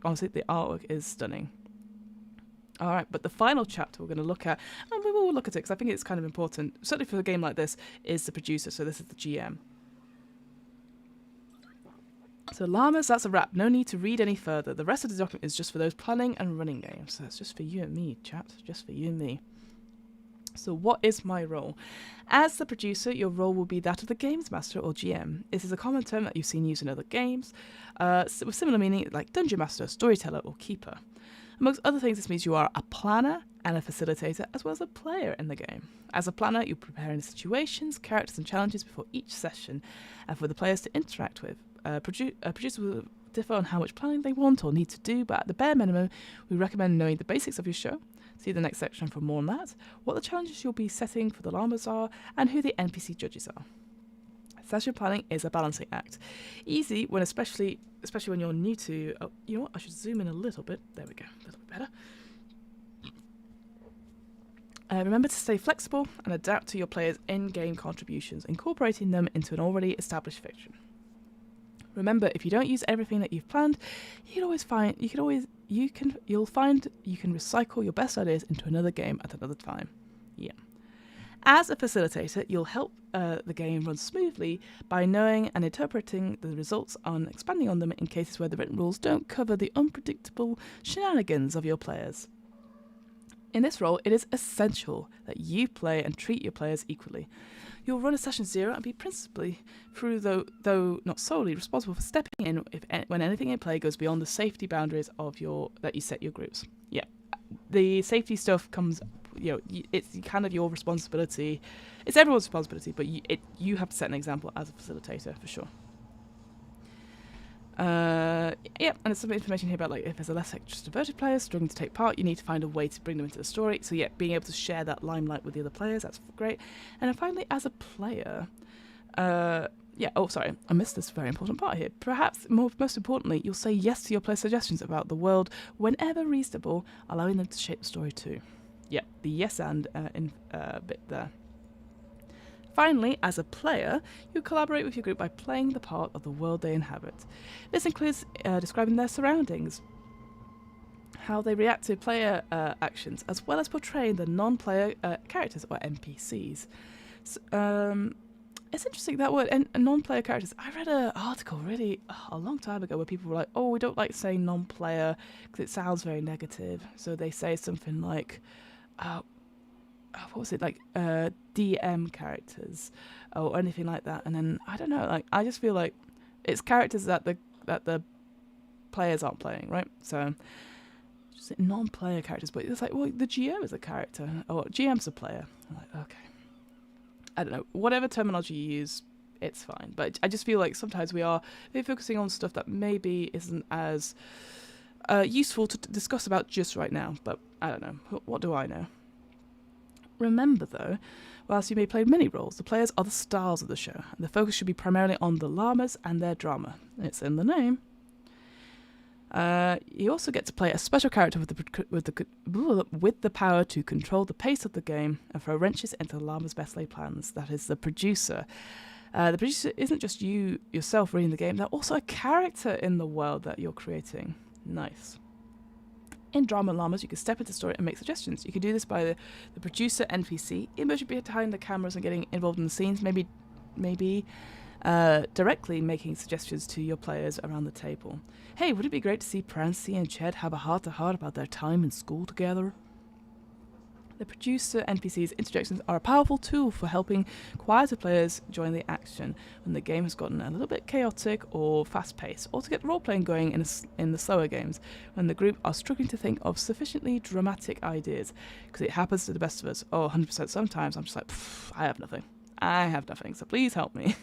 honestly, the artwork is stunning. All right, but the final chapter we're going to look at, and we will look at it because I think it's kind of important, certainly for a game like this, is the producer. So this is the GM. So Llamas, that's a wrap. No need to read any further. The rest of the document is just for those planning and running games. So it's just for you and me, chat. Just for you and me. So what is my role? As the producer, your role will be that of the games master or GM. This is a common term that you've seen used in other games, with similar meaning like dungeon master, storyteller, or keeper. Amongst other things, this means you are a planner and a facilitator, as well as a player in the game. As a planner, you're preparing situations, characters, and challenges before each session, and for the players to interact with. Producers will differ on how much planning they want or need to do, but at the bare minimum, we recommend knowing the basics of your show. See the next section for more on that, what the challenges you'll be setting for the llamas are, and who the NPC judges are. Session planning is a balancing act. Easy when especially when you're new to... Oh, you know what? I should zoom in a little bit. There we go. A little bit better. Remember to stay flexible and adapt to your players' in-game contributions, incorporating them into an already established fiction. Remember, if you don't use everything that you've planned, you'll find you can recycle your best ideas into another game at another time. Yeah. As a facilitator, you'll help the game run smoothly by knowing and interpreting the results and expanding on them in cases where the written rules don't cover the unpredictable shenanigans of your players. In this role, it is essential that you play and treat your players equally. You'll run a session 0 and be principally, though not solely, responsible for stepping in when anything in play goes beyond the safety boundaries of that you set your groups. Yeah, the safety stuff comes, it's kind of your responsibility. It's everyone's responsibility, but you have to set an example as a facilitator for sure. And there's some information here about like if there's a less extroverted player struggling to take part, you need to find a way to bring them into the story. So yeah, being able to share that limelight with the other players, that's great. And then finally, as a player, I missed this very important part here. Perhaps most importantly, you'll say yes to your player suggestions about the world whenever reasonable, allowing them to shape the story too. Yeah, the yes and bit there. Finally, as a player, you collaborate with your group by playing the part of the world they inhabit. This includes describing their surroundings, how they react to player actions, as well as portraying the non-player characters, or NPCs. It's interesting, that word, non-player characters. I read an article really a long time ago where people were like, oh, we don't like saying non-player because it sounds very negative. So they say something like, what was it, like DM characters or anything like that. And then, I don't know, like I just feel like it's characters that the players aren't playing, right? So just non-player characters, but it's like, well, the GM is a character, or GM's a player. I'm like, okay. I don't know, whatever terminology you use, it's fine. But I just feel like sometimes we're focusing on stuff that maybe isn't as useful to discuss about just right now. But I don't know. What do I know? Remember, though, whilst you may play many roles, the players are the stars of the show, and the focus should be primarily on the llamas and their drama. It's in the name. You also get to play a special character with the power to control the pace of the game and throw wrenches into the llama's best laid plans. That is the producer. The producer isn't just you yourself reading the game; they're also a character in the world that you're creating. Nice. In Drama Llamas, you can step into the story and make suggestions. You can do this by the producer NPC, immersion behind the cameras and getting involved in the scenes, maybe directly making suggestions to your players around the table. Hey, would it be great to see Prancy and Ched have a heart-to-heart about their time in school together? The producer NPC's interjections are a powerful tool for helping quieter players join the action when the game has gotten a little bit chaotic or fast-paced, or to get role-playing going in the slower games when the group are struggling to think of sufficiently dramatic ideas, because it happens to the best of us. 100% sometimes I'm just like, I have nothing, so please help me.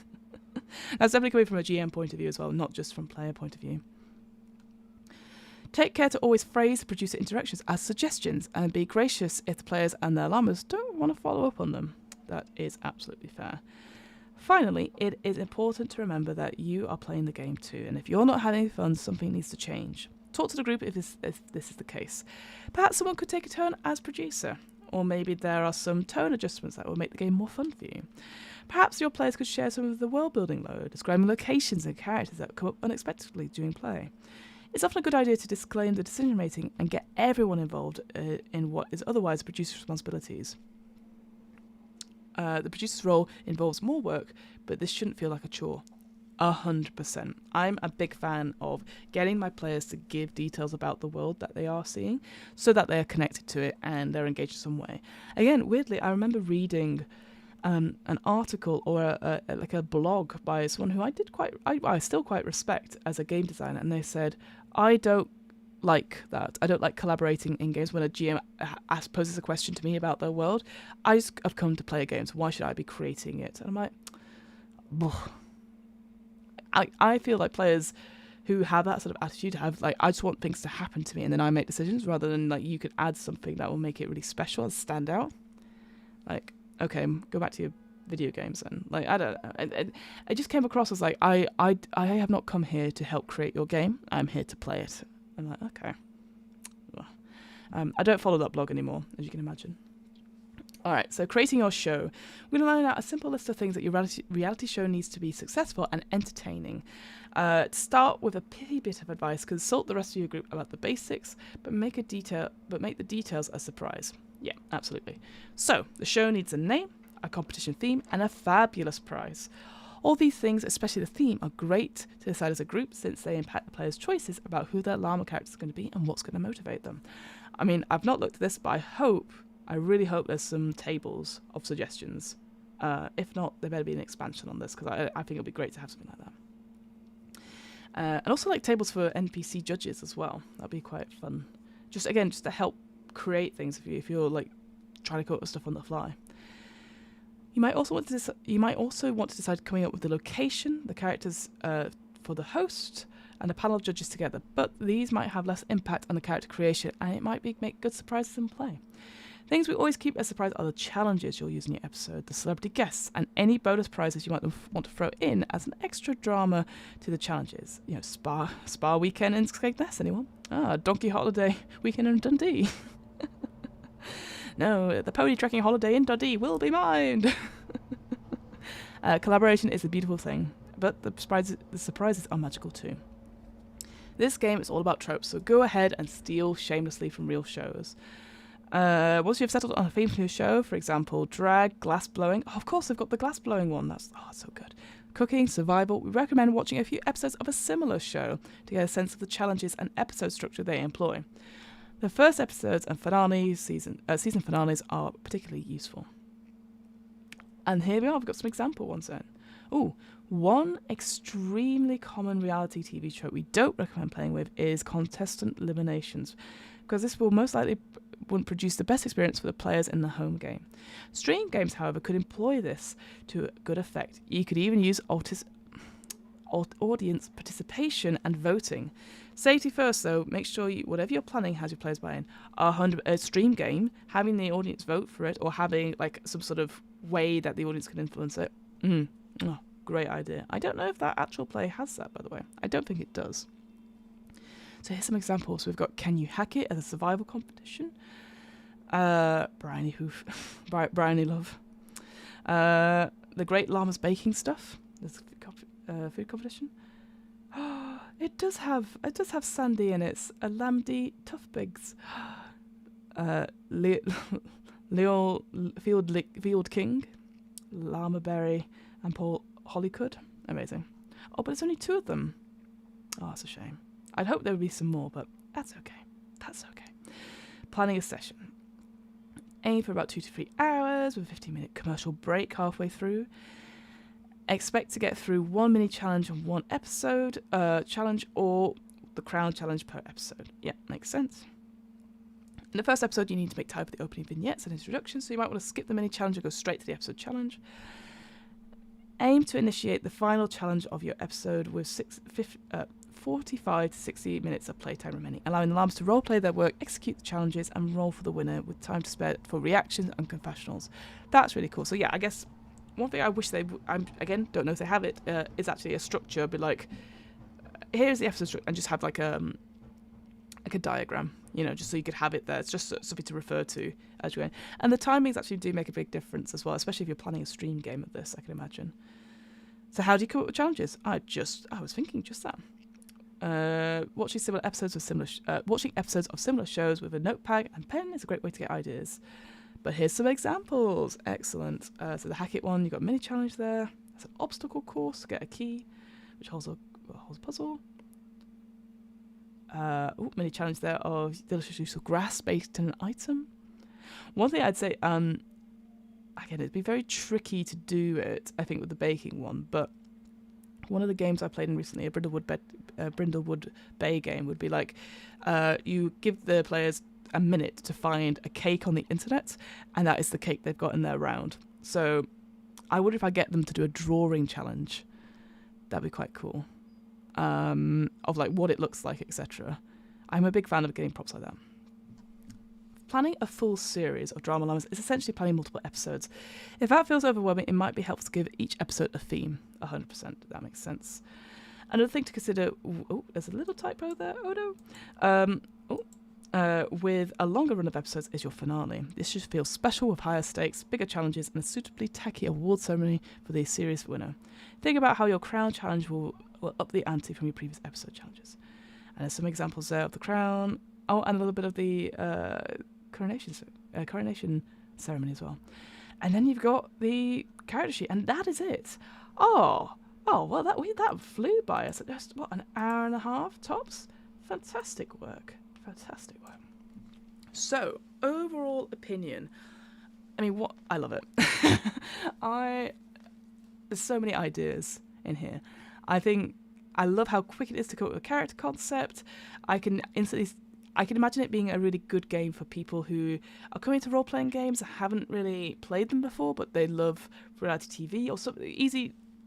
That's definitely coming from a GM point of view as well, not just from player point of view. Take care to always phrase the producer interactions as suggestions and be gracious if the players and their llamas don't want to follow up on them. That is absolutely fair. Finally, it is important to remember that you are playing the game too, and if you're not having fun, something needs to change. Talk to the group if this is the case. Perhaps someone could take a turn as producer, or maybe there are some tone adjustments that will make the game more fun for you. Perhaps your players could share some of the world-building load, describing locations and characters that come up unexpectedly during play. It's often a good idea to disclaim the decision-making and get everyone involved in what is otherwise the producer's responsibilities. The producer's role involves more work, but this shouldn't feel like a chore. 100%. I'm a big fan of getting my players to give details about the world that they are seeing so that they are connected to it and they're engaged in some way. Again, weirdly, I remember reading an article or a blog by someone who I still quite respect as a game designer, and they said, I don't like that. I don't like collaborating in games when a GM poses a question to me about their world. I just have come to play a game, so why should I be creating it? And I'm like, I feel like players who have that sort of attitude have like, I just want things to happen to me and then I make decisions, rather than like you could add something that will make it really special and stand out. Like, okay, go back to your video games then. Like, I don't know. It just came across as like, I have not come here to help create your game. I'm here to play it. I'm like, okay. I don't follow that blog anymore, as you can imagine. All right, so creating your show. We're going to line out a simple list of things that your reality show needs to be successful and entertaining. To start with a pithy bit of advice, consult the rest of your group about the basics, but make the details a surprise. Yeah, absolutely. So, the show needs a name, a competition theme, and a fabulous prize. All these things, especially the theme, are great to decide as a group since they impact the players' choices about who their llama character is going to be and what's going to motivate them. I mean, I've not looked at this, but I really hope there's some tables of suggestions. If not, there better be an expansion on this, because I think it'll be great to have something like that. And also like tables for NPC judges as well. That'd be quite fun. Just to help create things for you if you're like trying to come up with stuff on the fly. You might also want to decide coming up with the location, the characters for the host, and a panel of judges together. But these might have less impact on the character creation, and it might make good surprises in play. Things we always keep as surprise are the challenges you'll use in your episode, the celebrity guests, and any bonus prizes you might want to throw in as an extra drama to the challenges. You know, spa weekend in Skegness, anyone? Donkey holiday weekend in Dundee. No, the pony trekking holiday in Dundee will be mine. Collaboration is a beautiful thing, but the surprises are magical too. This game is all about tropes, so go ahead and steal shamelessly from real shows. Once you've settled on a theme for your show, for example, drag, glass blowing. Oh, of course, they've got the glass blowing one. That's so good. Cooking, survival. We recommend watching a few episodes of a similar show to get a sense of the challenges and episode structure they employ. The first episodes and season finales are particularly useful. And here we are. We've got some example ones then. Ooh, one extremely common reality TV trope we don't recommend playing with is contestant eliminations, because this will most likely wouldn't produce the best experience for the players in the home game. Stream games, however, could employ this to good effect. You could even use audience participation and voting. Safety first, though. Make sure whatever you're planning has your players buy in. A stream game, having the audience vote for it, or having like some sort of way that the audience can influence it. Great idea. I don't know if that actual play has that, by the way. I don't think it does. So here's some examples. We've got Can You Hack It as a survival competition. Bryony Love. The Great Llamas Baking Stuff. There's food competition. It does have Sandy in it. A Lamdy Tuffbigs. Field King, Llama Berry, and Paul Hollycood. Amazing. Oh, but it's only 2 of them. Oh, that's a shame. I'd hope there would be some more, but that's okay. Planning a session. Aim for about 2 to 3 hours with a 15-minute commercial break halfway through. Expect to get through 1 mini challenge on 1 episode challenge, or the crown challenge per episode. Yeah, makes sense. In the first episode, you need to make time for the opening vignettes and introductions, so you might want to skip the mini challenge and go straight to the episode challenge. Aim to initiate the final challenge of your episode with 45 to 60 minutes of playtime remaining, allowing the llamas to roleplay their work, execute the challenges, and roll for the winner with time to spare for reactions and confessionals. That's really cool. So yeah, I guess one thing I wish they, again, don't know if they have it, is actually a structure, but like, here's the episode structure, and just have like a diagram, just so you could have it there. It's just something to refer to as you're going. And the timings actually do make a big difference as well, especially if you're planning a stream game of this, I can imagine. So how do you come up with challenges? I was thinking just that. Watching episodes of similar shows with a notepad and pen is a great way to get ideas. But here's some examples. Excellent. So the Hack It one, you've got a mini challenge there. That's an obstacle course to get a key, which holds a puzzle. Mini challenge there of delicious use of grass based in an item. One thing I'd say, again, it'd be very tricky to do it, I think, with the baking one, but one of the games I played in recently, a Brindlewood Bay game, would be like, you give the players a minute to find a cake on the internet, and that is the cake they've got in their round. So I wonder if I get them to do a drawing challenge. That'd be quite cool. Of like what it looks like, etc. I'm a big fan of getting props like that. Planning a full series of drama llamas is essentially planning multiple episodes. If that feels overwhelming, it might be helpful to give each episode a theme. 100%, that makes sense. Another thing to consider, there's a little typo there, with a longer run of episodes is your finale. This should feel special with higher stakes, bigger challenges, and a suitably tacky award ceremony for the series winner. Think about how your crown challenge will up the ante from your previous episode challenges. And there's some examples there of the crown. Oh, and a little bit of the coronation ceremony as well. And then you've got the character sheet, and that is it. Oh, well, that flew by us. Just, an hour and a half tops? Fantastic work. So, overall opinion. I mean, I love it. There's so many ideas in here. I love how quick it is to come up with a character concept. I can imagine it being a really good game for people who are coming to role-playing games and haven't really played them before, but they love reality TV or something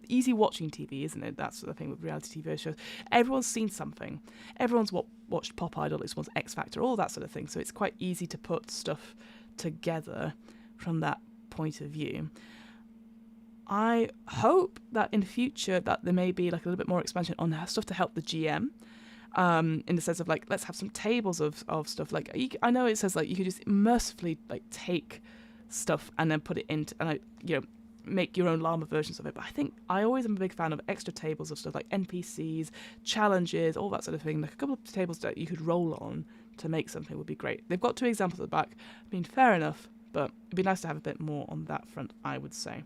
easy watching TV, isn't it? That's the thing with reality TV shows. Everyone's seen something. Everyone's watched Pop Idol, everyone's X Factor, all that sort of thing. So it's quite easy to put stuff together from that point of view. I hope that in the future that there may be like a little bit more expansion on stuff to help the GM, in the sense of like, let's have some tables of stuff. Like, I know it says like you could just mercifully like take stuff and then put it into, and make your own llama versions of it. But I think I always am a big fan of extra tables of stuff like NPCs, challenges, all that sort of thing. Like a couple of tables that you could roll on to make something would be great. They've got 2 examples at the back. I mean, fair enough, but it'd be nice to have a bit more on that front, I would say.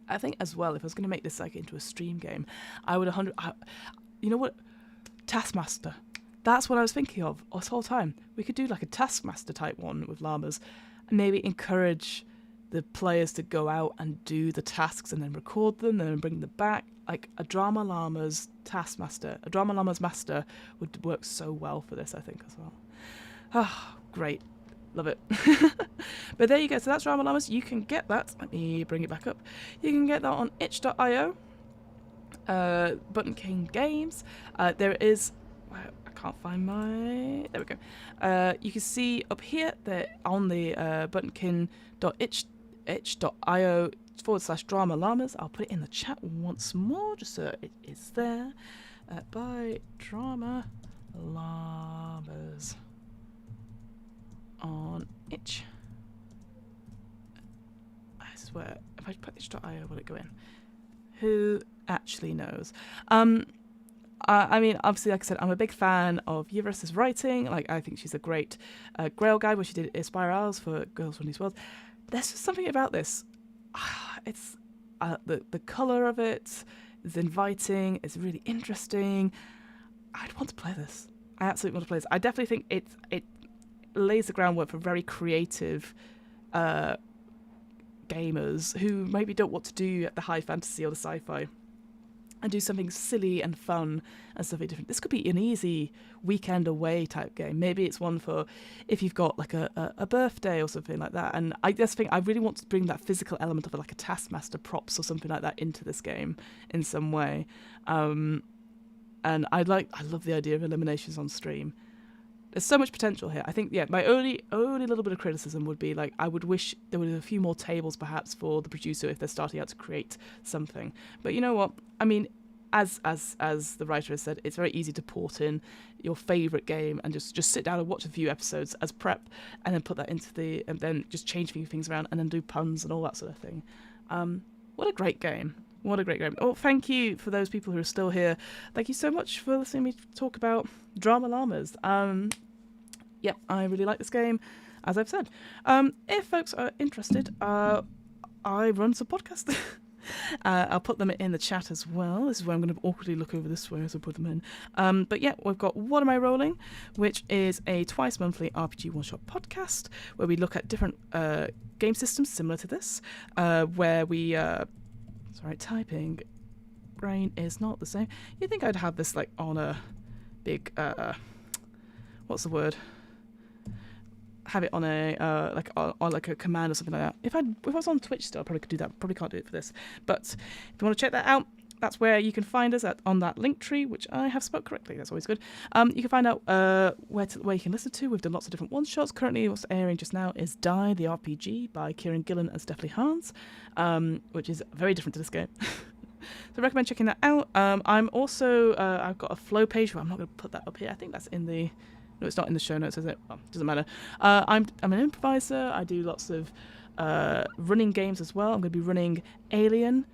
I think as well, if I was going to make this like into a stream game, I would you know what? Taskmaster. That's what I was thinking of this whole time. We could do like a Taskmaster type one with llamas and maybe encourage the players to go out and do the tasks and then record them and then bring them back. Like a Drama Llamas Taskmaster, a Drama Llamas Master would work so well for this, I think, as well. Ah, great. Love it. But there you go. So that's Drama Llamas. You can get that. Let me bring it back up. You can get that on itch.io. Button King Games. There is... I can't find my... There we go. You can see up here that on the buttonkin.itch.io/Drama Llamas. I'll put it in the chat once more just so it is there. By Drama Llamas on itch. I swear, if I put itch.io, will it go in? Who actually knows? I mean, obviously, like I said, I'm a big fan of Yvonne's writing. Like, I think she's a great Grail guide, where she did Spirals for Girls from These Worlds. There's just something about this. It's the colour of it is inviting. It's really interesting. I'd want to play this. I absolutely want to play this. I definitely think it lays the groundwork for very creative gamers who maybe don't want to do the high fantasy or the sci-fi and do something silly and fun and something different. This could be an easy weekend away type game. Maybe it's one for if you've got like a birthday or something like that. And I just think I really want to bring that physical element of like a Taskmaster props or something like that into this game in some way. And I love the idea of eliminations on stream. There's so much potential here. I think, yeah, my only little bit of criticism would be like I would wish there were a few more tables perhaps for the producer if they're starting out to create something. But you know what? I mean, as the writer has said, it's very easy to port in your favourite game and just sit down and watch a few episodes as prep and then put that into and then just change a few things around and then do puns and all that sort of thing. What a great game. What a great game. Oh, thank you for those people who are still here. Thank you so much for listening to me talk about Drama Llamas. Yep, I really like this game, as I've said. If folks are interested, I run some podcasts. I'll put them in the chat as well. This is where I'm going to awkwardly look over this way as I put them in. But yeah, we've got What Am I Rolling, which is a twice monthly RPG one-shot podcast where we look at different game systems similar to this, where we... sorry, typing brain is not the same. You'd think I'd have this like on a big... what's the word? Have it on a on like a command or something like that. If I was on Twitch still, I probably could do that. Probably can't do it for this. But if you want to check that out, that's where you can find us on that link tree, which I have spelled correctly. That's always good. You can find out where you can listen to. We've done lots of different one-shots. Currently, what's airing just now is Die, the RPG by Kieran Gillen and Stephanie Hans, which is very different to this game. So I recommend checking that out. I'm also, I've got a flow page, but I'm not going to put that up here. I think that's in the... No, it's not in the show notes, is it? Well, doesn't matter. I'm an improviser. I do lots of running games as well. I'm going to be running Aliens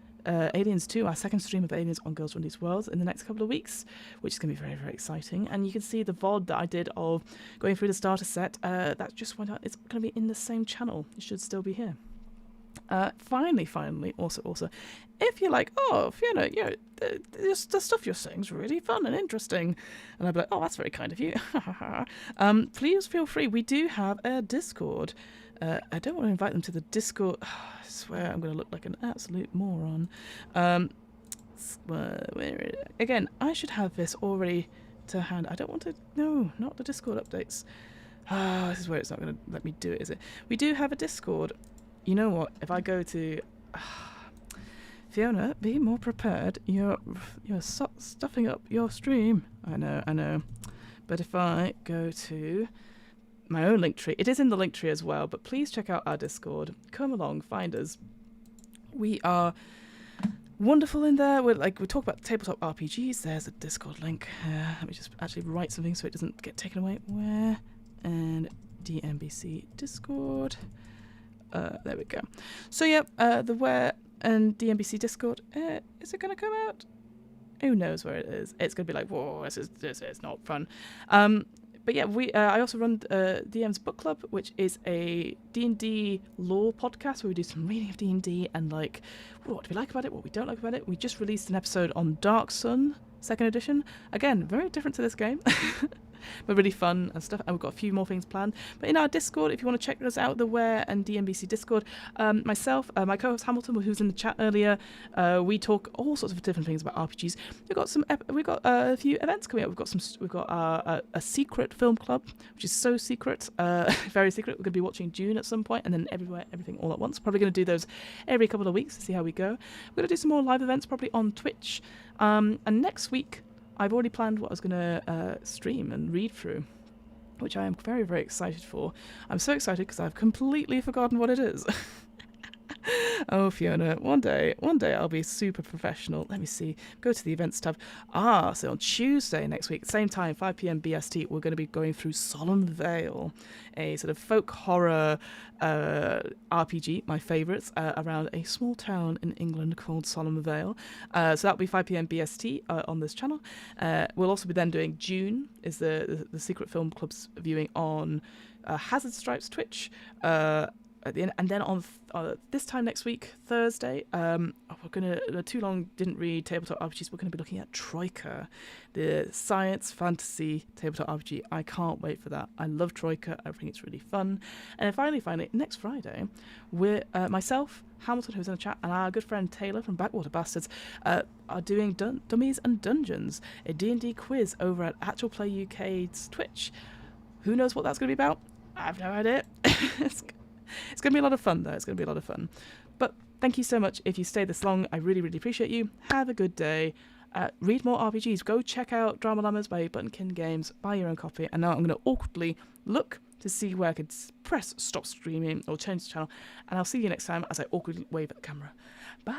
2, our second stream of Aliens on Girls Run These Worlds in the next couple of weeks, which is going to be very, very exciting. And you can see the VOD that I did of going through the starter set. That just went out. It's going to be in the same channel. It should still be here. Finally, also, if you're like, oh, Fiona, the stuff you're saying is really fun and interesting, and I'd be like, oh, that's very kind of you. Please feel free. We do have a Discord. I don't want to invite them to the Discord. I swear I'm going to look like an absolute moron. Again, I should have this already to hand. I don't want to. No, not the Discord updates. This is where it's not going to let me do it, is it? We do have a Discord. You know what? If I go to Fiona, be more prepared. You're stuffing up your stream. I know. But if I go to my own link tree, it is in the link tree as well. But please check out our Discord. Come along, find us. We are wonderful in there. We talk about tabletop RPGs. There's a Discord link. Let me just actually write something so it doesn't get taken away. Where and DMBC Discord. There we go. So yeah, the Where and DMBC Discord, is it going to come out? Who knows where it is? It's going to be like, whoa, this is not fun. But yeah, I also run DM's Book Club, which is a D&D lore podcast where we do some reading of D&D and like what do we like about it, what we don't like about it. We just released an episode on Dark Sun, 2nd edition. Again, very different to this game. But really fun and stuff, and we've got a few more things planned. But in our Discord, if you want to check us out, the Where and DMBC Discord, myself, my co-host Hamilton, who's in the chat earlier, we talk all sorts of different things about RPGs. We've got a few events coming up. We've got a secret film club, which is so secret, very secret. We're going to be watching Dune at some point, and then everything all at once. Probably going to do those every couple of weeks to see how we go. We're going to do some more live events, probably on Twitch, and next week I've already planned what I was going to stream and read through, which I am very, very excited for. I'm so excited because I've completely forgotten what it is. Oh, Fiona, one day I'll be super professional. Let me see. Go to the events tab. So on Tuesday next week, same time, 5 p.m. BST, we're going to be going through Solemn Vale, a sort of folk horror RPG, my favourites, around a small town in England called Solemn Vale. So that'll be 5 p.m. BST on this channel. We'll also be then doing June, is the Secret Film Club's viewing on Hazard Stripes Twitch. At the end, and then on this time next week, Thursday, we're gonna too long didn't read tabletop RPGs. We're gonna be looking at Troika, the science fantasy tabletop RPG. I can't wait for that. I love Troika. I think it's really fun. And then finally, next Friday, we're myself, Hamilton, who's in the chat, and our good friend Taylor from Backwater Bastards are doing Dummies and Dungeons, a D&D quiz over at Actual Play UK's Twitch. Who knows what that's gonna be about? I have no idea. It's going to be a lot of fun, though. It's going to be a lot of fun. But thank you so much if you stayed this long. I really, really appreciate you. Have a good day. Read more RPGs. Go check out Drama Llamas by Buttonkin Games. Buy your own copy. And now I'm going to awkwardly look to see where I could press stop streaming or change the channel. And I'll see you next time as I awkwardly wave at the camera. Bye.